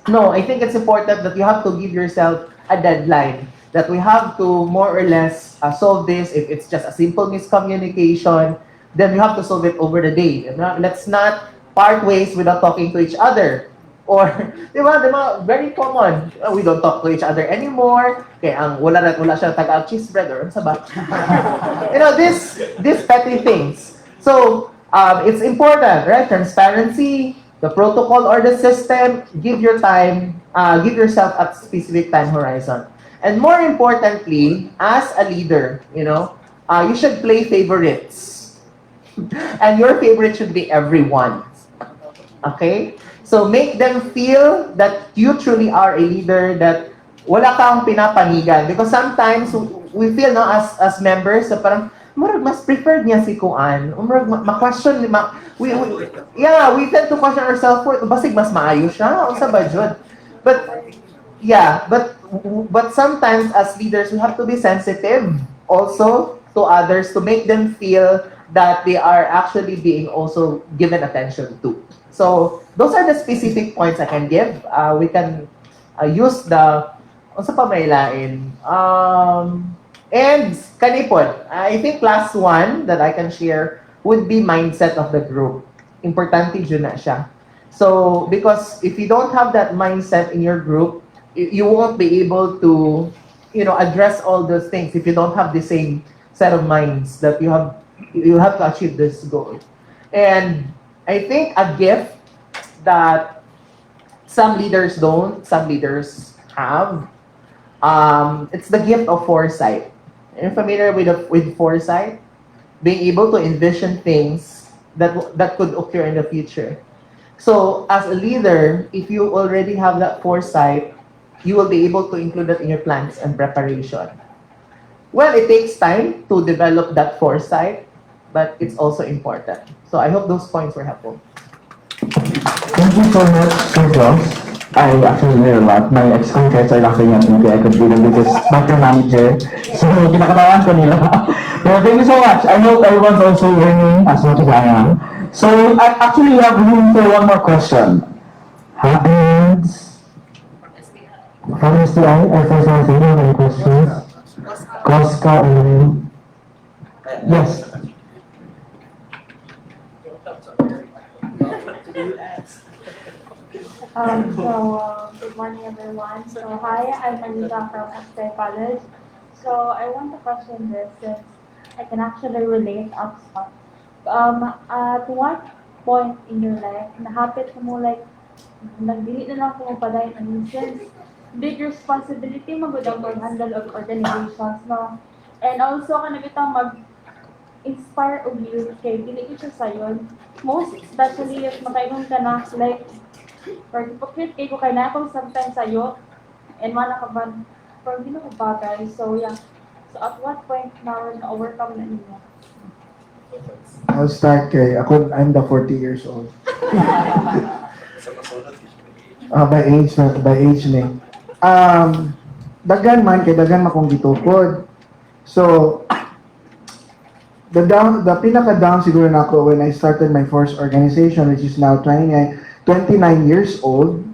No, I think it's important that you have to give yourself a deadline. That we have to more or less solve this. If it's just a simple miscommunication, then we have to solve it over the day. Let's not part ways without talking to each other. Or, very common. We don't talk to each other anymore. Kaya wala siya taga-cheese bread or sa ba? These petty things. So, it's important, right? Transparency, the protocol or the system, give your time, give yourself a specific time horizon. And more importantly, as a leader, you should play favorites. And your favorite should be everyone. Okay? So make them feel that you truly are a leader, that wala kang pinapanigan. Because sometimes we feel as members, parang, mas preferred niya si Kuan. Ma-question, we tend to question ourselves for, basig mas maayo siya, o sa budget. But sometimes as leaders, we have to be sensitive also to others to make them feel that they are actually being also given attention to. So those are the specific points I can give. We can use the sa pamailain. And kanipon, I think last one that I can share would be mindset of the group. Importante dyan na siya. So because if you don't have that mindset in your group, you won't be able to, address all those things if you don't have the same set of minds that you have to achieve this goal. And I think a gift that some leaders don't, some leaders have, it's the gift of foresight. Are you familiar with foresight? Being able to envision things that could occur in the future. So as a leader, if you already have that foresight, you will be able to include that in your plans and preparation. Well, it takes time to develop that foresight, but it's also important. So I hope those points were helpful. Thank you so much, Sir Jones. I actually learned a lot. My ex-contracts are laughing at me. I could be the biggest micromanager. So, kinakabahan ko nila. But thank you so much. I hope everyone's also learning as much as I am. So, I actually have room for one more question. Hanz? From STI, or for something, any questions? COSCA, yes. Good morning, everyone. So, hi, I'm Manila from STI College. So, I want to question this since I can actually relate upfront. At what point in your life, nahapit mo like, nagdili na lang kung padayon, and since big responsibility magudang mag-handle of organizations, no? And also, kanang itang mag-inspire og youth kay dili ko siya sayon. Most especially if makaingon ka na, like, or hypocrite kay ko kay na akong sometimes sayo, and wala ka ba, pero hindi na ko bagay. So, yeah. So, at what point na-overcome na ninyo? I'll start kay, I'm the 40 years old. By age ni. Dagan man kay dagan makong gitukod. So the pinaka down siguro nako when I started my first organization, which is now 29 years old.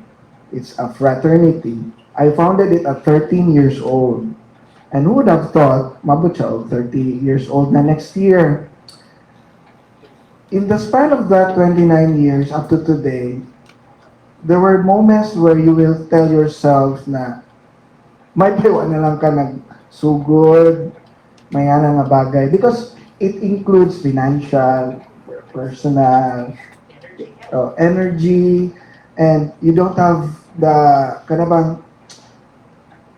It's a fraternity. I founded it at 13 years old. And who would have thought, mabot 30 years old na next year. In the span of that 29 years up to today, there were moments where you will tell yourself na may piwa na lang ka nagsugod, may nga bagay. Because it includes financial, personal, energy, and you don't have the, kanabang,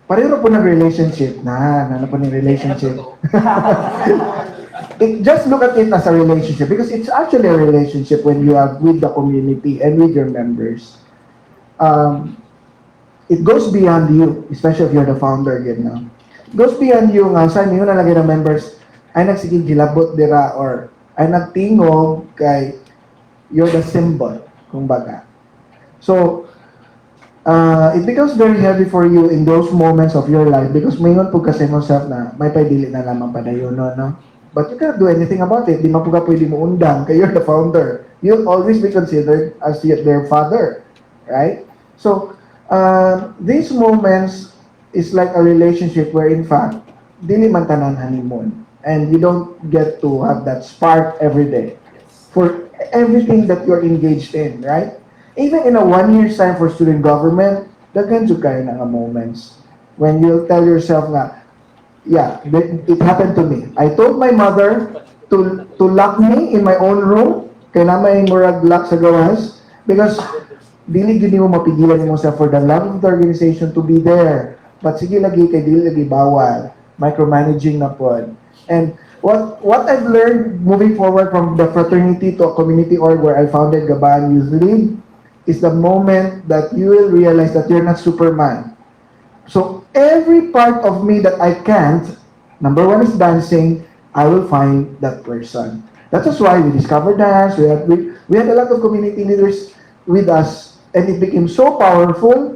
pareho po ng relationship. Ano po ng relationship? Just look at it as a relationship because it's actually a relationship when you have with the community and with your members. It goes beyond you, especially if you're the founder, you know. It goes beyond you nga, saan yun na lagi ng members ay nagsiging gilabot dira or ay nagtingog kay you're the symbol, kumbaga. So, it becomes very heavy for you in those moments of your life because mayroon po kasi mo self na may paidili na lamang padayon, no? But you cannot do anything about it. Di man po ka pwede mo undang kay you're the founder. You'll always be considered as their father, right? So, these moments is like a relationship where in fact, dili man tanan honeymoon. And you don't get to have that spark every day for everything that you're engaged in, right? Even in a 1 year's time for student government, daghan jud kayo nga moments when you'll tell yourself na, yeah, it happened to me. I told my mother to lock me in my own room, kaya na may murag lock sa gawas, because dili gini mo mapigilan mo sa for the love of the organization to be there. But sige lagi kay dili lagi bawal, micromanaging na pod. And what I've learned moving forward from the fraternity to a community org where I founded Gaba-an Youth League is the moment that you will realize that you're not Superman. So every part of me that I can't, number one is dancing, I will find that person. That is why we discovered dance. We had a lot of community leaders with us, and it became so powerful.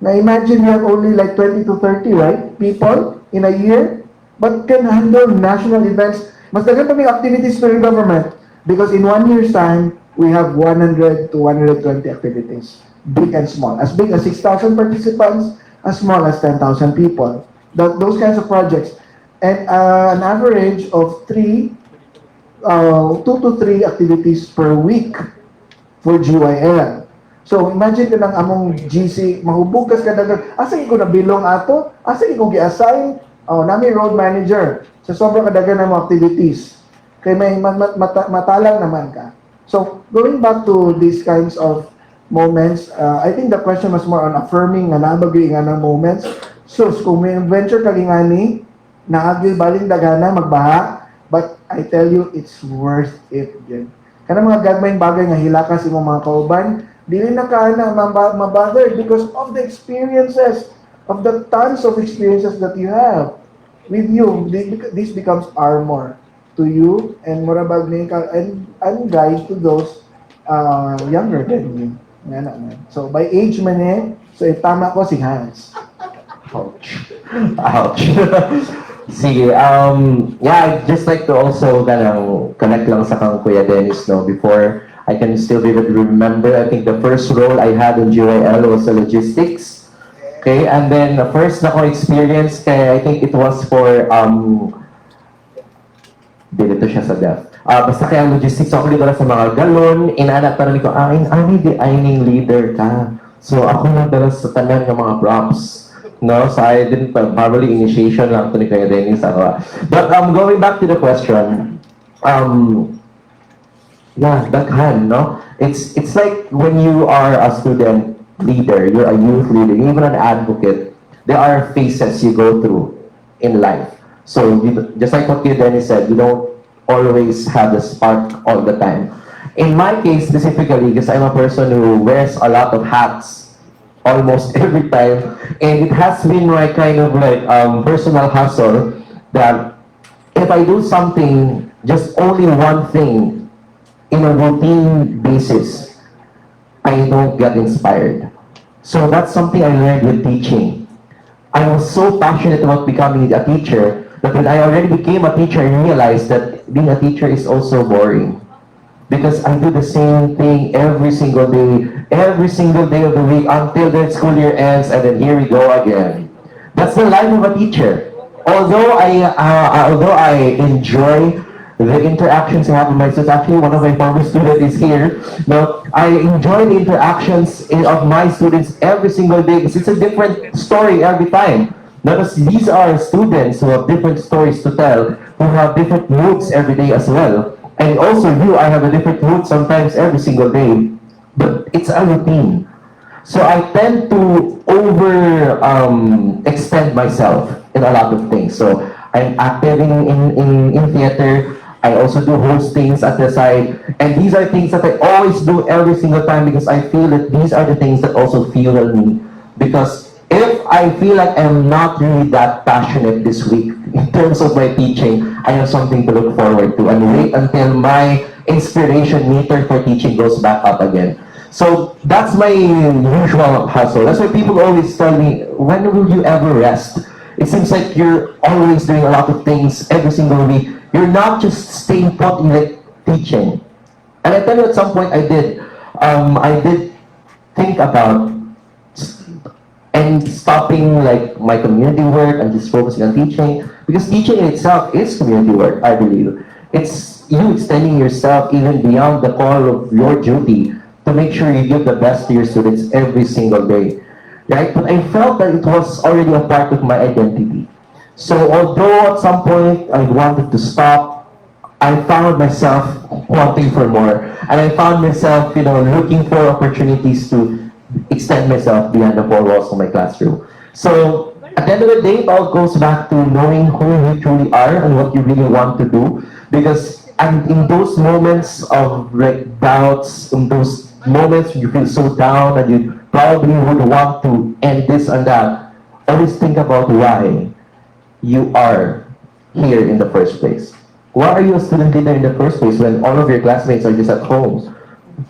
Now imagine we have only like 20 to 30, right, people in a year, but can handle national events. Mas dagan pa may activities for the government because in 1 year's time, we have 100 to 120 activities, big and small. As big as 6,000 participants, as small as 10,000 people. Those kinds of projects. And an average of 2 to 3 activities per week for GYL. So imagine ka ng among GC, mahubog ka dagang, asa ko na bilong ato? Asa ko gi-assign? Nami road manager. Sa sobrang kadagan ng mga activities. Kaya may matalang naman ka. So going back to these kinds of moments, I think the question was more on affirming na nabagay nga ng moments. So, kung may venture kagingani, naagil baling dagana, magbaha, but I tell you, it's worth it. Yan. Kana mga gagmayng bagay nga hilakas imong mga kauban, dili na ka na mabother because of the experiences, of the tons of experiences that you have with you. This becomes armor to you and morabag and guys to those younger than you. So by age man so if tama ko si Hanz. Ouch. Ouch. Sige, yeah, I'd just like to also connect lang sa kang Kuya Dennis, no, before I can still vividly remember, I think the first role I had in GYL was the logistics. Okay, and then the first na ko experience, kaya I think it was for, dito siya sa DEF. Basta kaya logistics, ako dito sa mga galon, inaanap pa rin ko, di aning leader ka. So ako na dala sa tanan ng mga props. No, so I didn't probably initiation lang to ni Kuya Dennis. But going back to the question, yeah, daghan, no? It's like when you are a student, leader, you're a youth leader, even an advocate, there are phases you go through in life. So just like what Kuya Dennis said, you don't always have the spark all the time. In my case specifically, because I'm a person who wears a lot of hats almost every time, and it has been my kind of like personal hustle that if I do something, just only one thing in a routine basis, I don't get inspired. So that's something I learned with teaching. I was so passionate about becoming a teacher that when I already became a teacher, I realized that being a teacher is also boring. Because I do the same thing every single day of the week until the school year ends, and then here we go again. That's the life of a teacher. Although I enjoy the interactions I have with my students, actually one of my former students is here. No, I enjoy the interactions of my students every single day because it's a different story every time. Notice these are students who have different stories to tell, who have different moods every day as well. And also you, I have a different mood sometimes every single day. But it's a routine. So I tend to extend myself in a lot of things. So I'm active in theater. I also do hostings at the side. And these are things that I always do every single time because I feel that these are the things that also fuel me. Because if I feel like I'm not really that passionate this week in terms of my teaching, I have something to look forward to and wait until my inspiration meter for teaching goes back up again. So that's my usual hustle. That's why people always tell me, when will you ever rest? It seems like you're always doing a lot of things every single week. You're not just staying put in like teaching. And I tell you at some point I did think about and stopping like my community work and just focusing on teaching, because teaching in itself is community work, I believe. It's you extending yourself even beyond the call of your duty to make sure you give the best to your students every single day, right? But I felt that it was already a part of my identity. So although at some point I wanted to stop, I found myself wanting for more, and I found myself, looking for opportunities to extend myself beyond the four walls of my classroom. So at the end of the day, it all goes back to knowing who you truly are and what you really want to do. Because and in those moments of like doubts, in those moments when you feel so down and you probably would want to end this and that, always think about why you are here in the first place. Why are you a student leader in the first place when all of your classmates are just at home?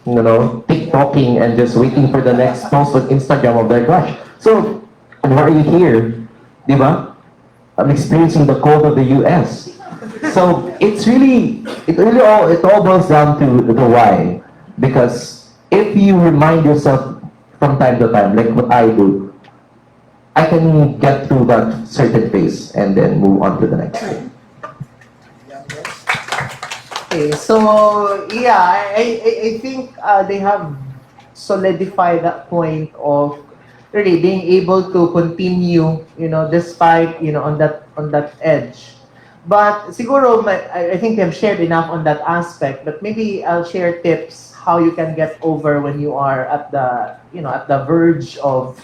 TikToking and just waiting for the next post on Instagram of their crush. So, why are you here? Diba? I'm experiencing the cold of the US. So, it all boils down to the why. Because if you remind yourself from time to time, like what I do, I can get through that certain phase and then move on to the next thing. Okay, so yeah, I think they have solidified that point of really being able to continue, despite on that edge. But siguro, I think they've shared enough on that aspect. But maybe I'll share tips how you can get over when you are at the verge of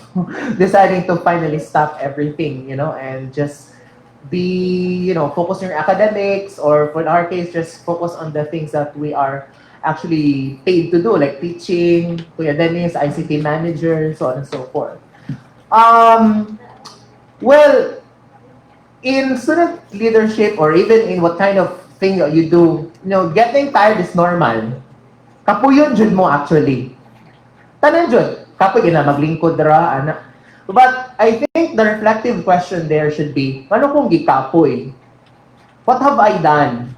deciding to finally stop everything, and just be, focus on your academics, or in our case, just focus on the things that we are actually paid to do, like teaching, Kuya Dennis, ICT manager, so on and so forth. Well, in student leadership, or even in what kind of thing you do, getting tired is normal. Kapuyon jud mo actually. Tanan jud, kapoy na maglingkod ra ana. But I think the reflective question there should be, ano kung gikapoy? What have I done?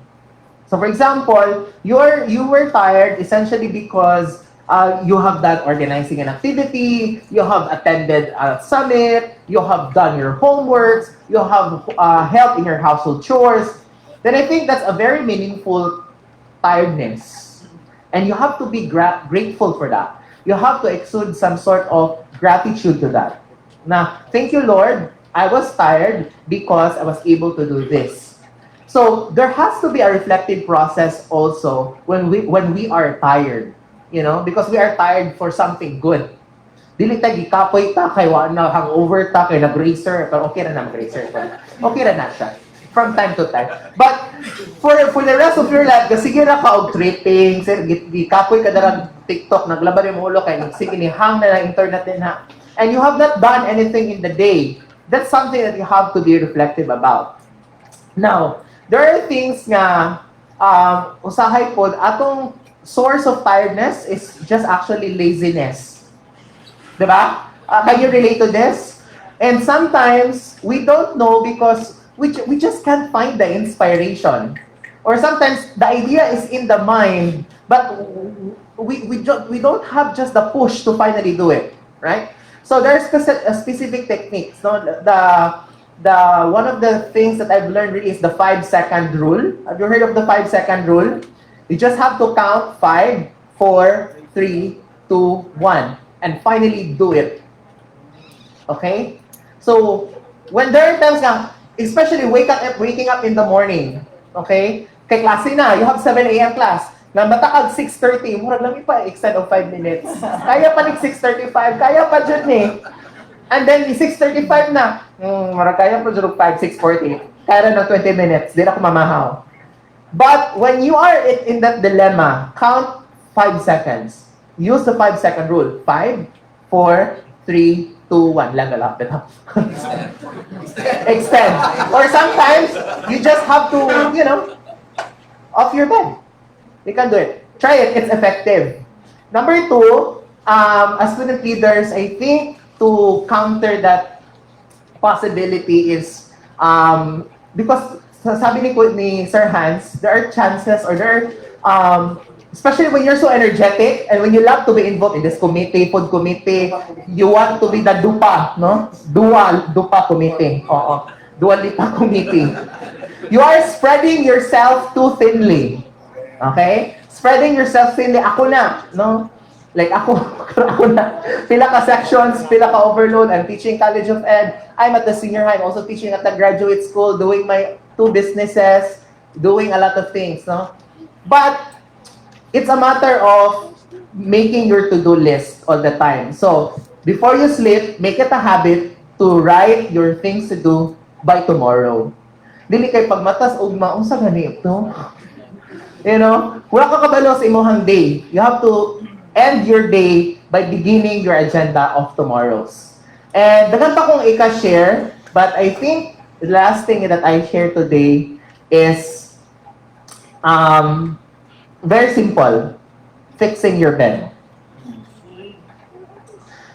So for example, you were tired essentially because you have done organizing an activity, you have attended a summit, you have done your homeworks, you have helped in your household chores. Then I think that's a very meaningful tiredness. And you have to be grateful for that. You have to exude some sort of gratitude to that. Now, thank you, Lord. I was tired because I was able to do this. So there has to be a reflective process also when we are tired, because we are tired for something good. Dili ta gikapoy ta kay wa na hangover ta kay nag-racer, pero okay na mag-racer. Okay na siya from time to time. But for the rest of your life, sige na ka og tripping, gikapoy ka darang TikTok, naglaban yung ulo kay sige ni hang na ng internet din ha. And you have not done anything in the day. That's something that you have to be reflective about. Now, there are things nga usahay pod atong source of tiredness is just actually laziness. Diba? Can you relate to this? And sometimes we don't know because we just can't find the inspiration. Or sometimes the idea is in the mind, but we don't have just the push to finally do it, right? So there's specific techniques. No, one of the things that I've learned really is the 5-second rule. Have you heard of the 5-second rule? You just have to count 5, 4, 3, 2, 1, and finally do it. Okay? So when there are times nga, especially waking up in the morning, okay? Kay klase na, you have 7 a.m. class. Na matakag 6:30, murag lang pa extend of 5 minutes. Kaya pa ni 6:35, kaya pa dyan eh. And then 6:35 na, murag kaya pa dyan 6:40. Kaya na 20 minutes, di na ako mamahaw. But when you are in that dilemma, count 5 seconds. Use the 5-second rule. 5, 4, 3, 2, 1. Lang lalapit ha. Extend. Or sometimes, you just have to, off your bed. You can do it. Try it. It's effective. Number 2, as student leaders, I think to counter that possibility is, because sabi ni Sir Hanz, there are chances or there are, especially when you're so energetic and when you love to be involved in this committee, food committee, you want to be the DUPA, no? DUPA committee. Oo. Dua Lipa committee. You are spreading yourself too thinly. Okay? Spreading yourself thinly. Ako na, no? Like ako na. Pila ka sections, pila ka overload. I'm teaching College of Ed. I'm at the senior high. I'm also teaching at the graduate school, doing my 2 businesses, doing a lot of things, no? But it's a matter of making your to-do list all the time. So, before you sleep, make it a habit to write your things to do by tomorrow. Dili kay pagmatas og maunsa ganito. Wala ka kabalo sa imong day. You have to end your day by beginning your agenda of tomorrow's. And daghan pa kong ika-share, but I think the last thing that I share today is very simple. Fixing your bed.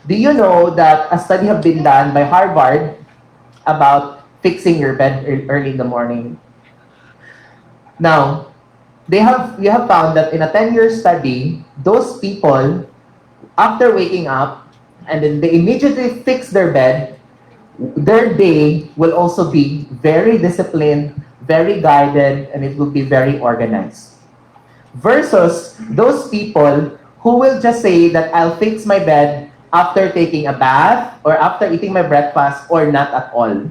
Do you know that a study has been done by Harvard about fixing your bed early in the morning? Now, we have found that in a 10-year study, those people, after waking up, and then they immediately fix their bed, their day will also be very disciplined, very guided, and it will be very organized. Versus those people who will just say that I'll fix my bed after taking a bath, or after eating my breakfast, or not at all.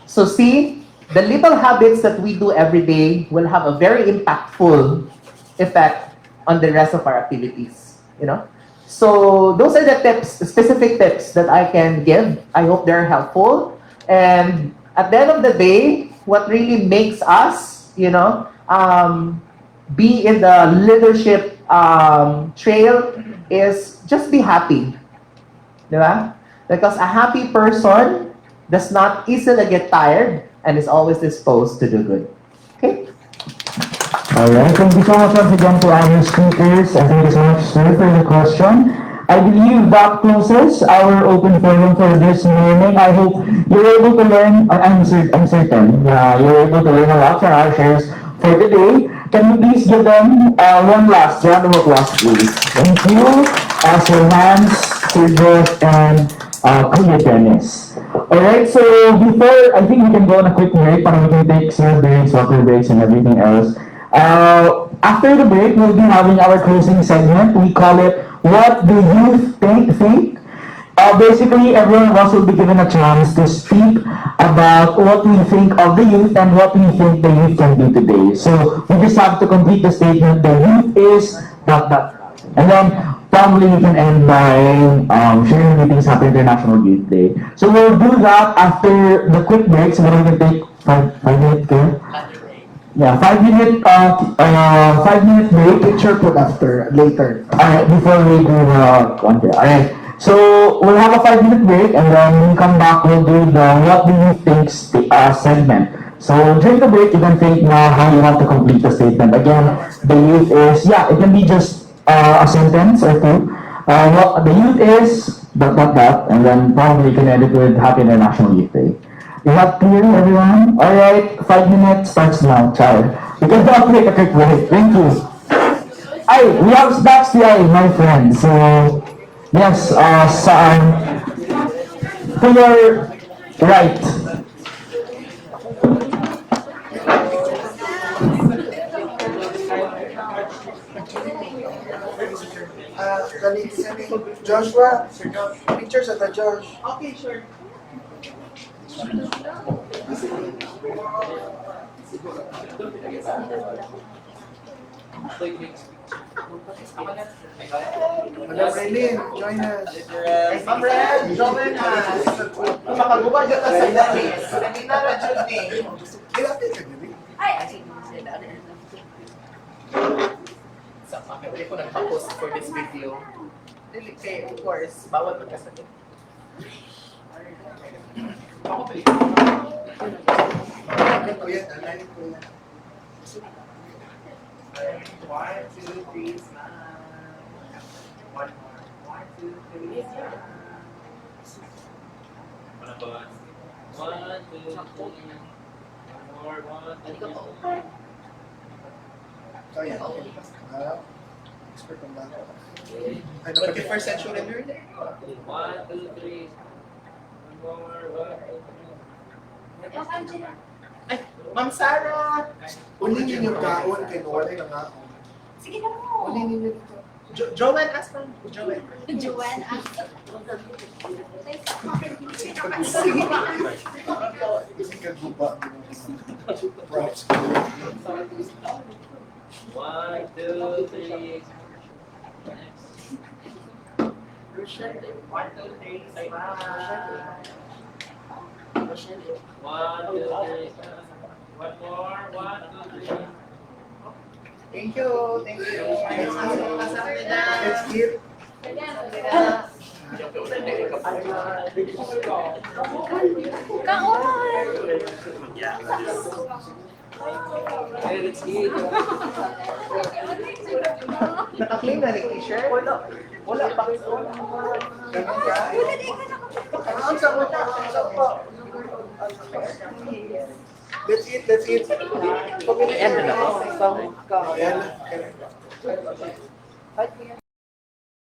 So see, the little habits that we do every day will have a very impactful effect on the rest of our activities, So those are the tips, specific tips that I can give. I hope they're helpful. And at the end of the day, what really makes us, be in the leadership trail is just be happy. Diba? Because a happy person does not easily get tired and is always disposed to do good. Okay? Alright, thank you so much once again to our speakers, and thank you so much, sir, for the question. I believe that closes our open forum for this morning. I hope you're able to learn, I'm certain, you're able to learn a lot from our shares for today. Can you please give them one last round of applause, please? Thank you, Sir Hanz, Sir Josh, and Kuya Dennis. Alright, so before, I think we can go on a quick break para we can take some breaks, water breaks, and everything else. After the break, we'll be having our closing segment. We call it, What Do You Think? Basically, everyone of us will be given a chance to speak about what we think of the youth and what we think the youth can do today. So, we just have to complete the statement, the youth is ... And then, probably we can end by sharing meetings Happy International Youth Day. So we'll do that after the quick break. So we're going to take 5 minutes. Yeah, 5 minute 5 minute break. Picture put after, later. Alright, before we do the one day. Alright. So we'll have a 5 minute break, and then when we come back, we'll do the what do you think segment. So during the break, you can think now how you want to complete the statement. Again, the youth is, yeah, it can be just a sentence or two. What the youth is, dot, and then probably you can end it with Happy International Youth Day. Is that clear, everyone? Alright, 5 minutes starts now, child. You can now take a quick break. Thank you. Ay, we have snacks here, my friend. So, yes, to your right. Joshua, pictures at the Josh. Okay, sure. Madam Raylene, join us. Ma'am Ren, join us. Makagubad ka sa dalis. Kanina na Judy. Sa pagkakali ko nagpa-post for this video. Dili kay, of course, bawal magkasakit. Ako pa rin. Kuya, nalalit Kuya. 1, 2, 3, smile. One more. 1, 2, 3, smile. 1, 2, 3. More, 1, 2, 3. Oh, yeah. Expert on that. 21st century learner. 1, 2, 3. More, 1, 2, 3. Ay, Ma'am Sarah! Unin ninyo kaon kay wala na nga ako. Sige na mo. Unin ninyo dito. Joanne Aston. Joanne. Joanne, Kasi kaguba. Props. 1, 2, 3. Next. 1, 2, 3, smile. 1, 2, 3. One more. 1, 2, 3. Thank you. Thank you. Let's eat. Okay, let's eat. Naka-clean na yung t-shirt? Wala. Wala pa. Ganun ka? Ang sa Let's eat, let's eat. End na ako. Ayan.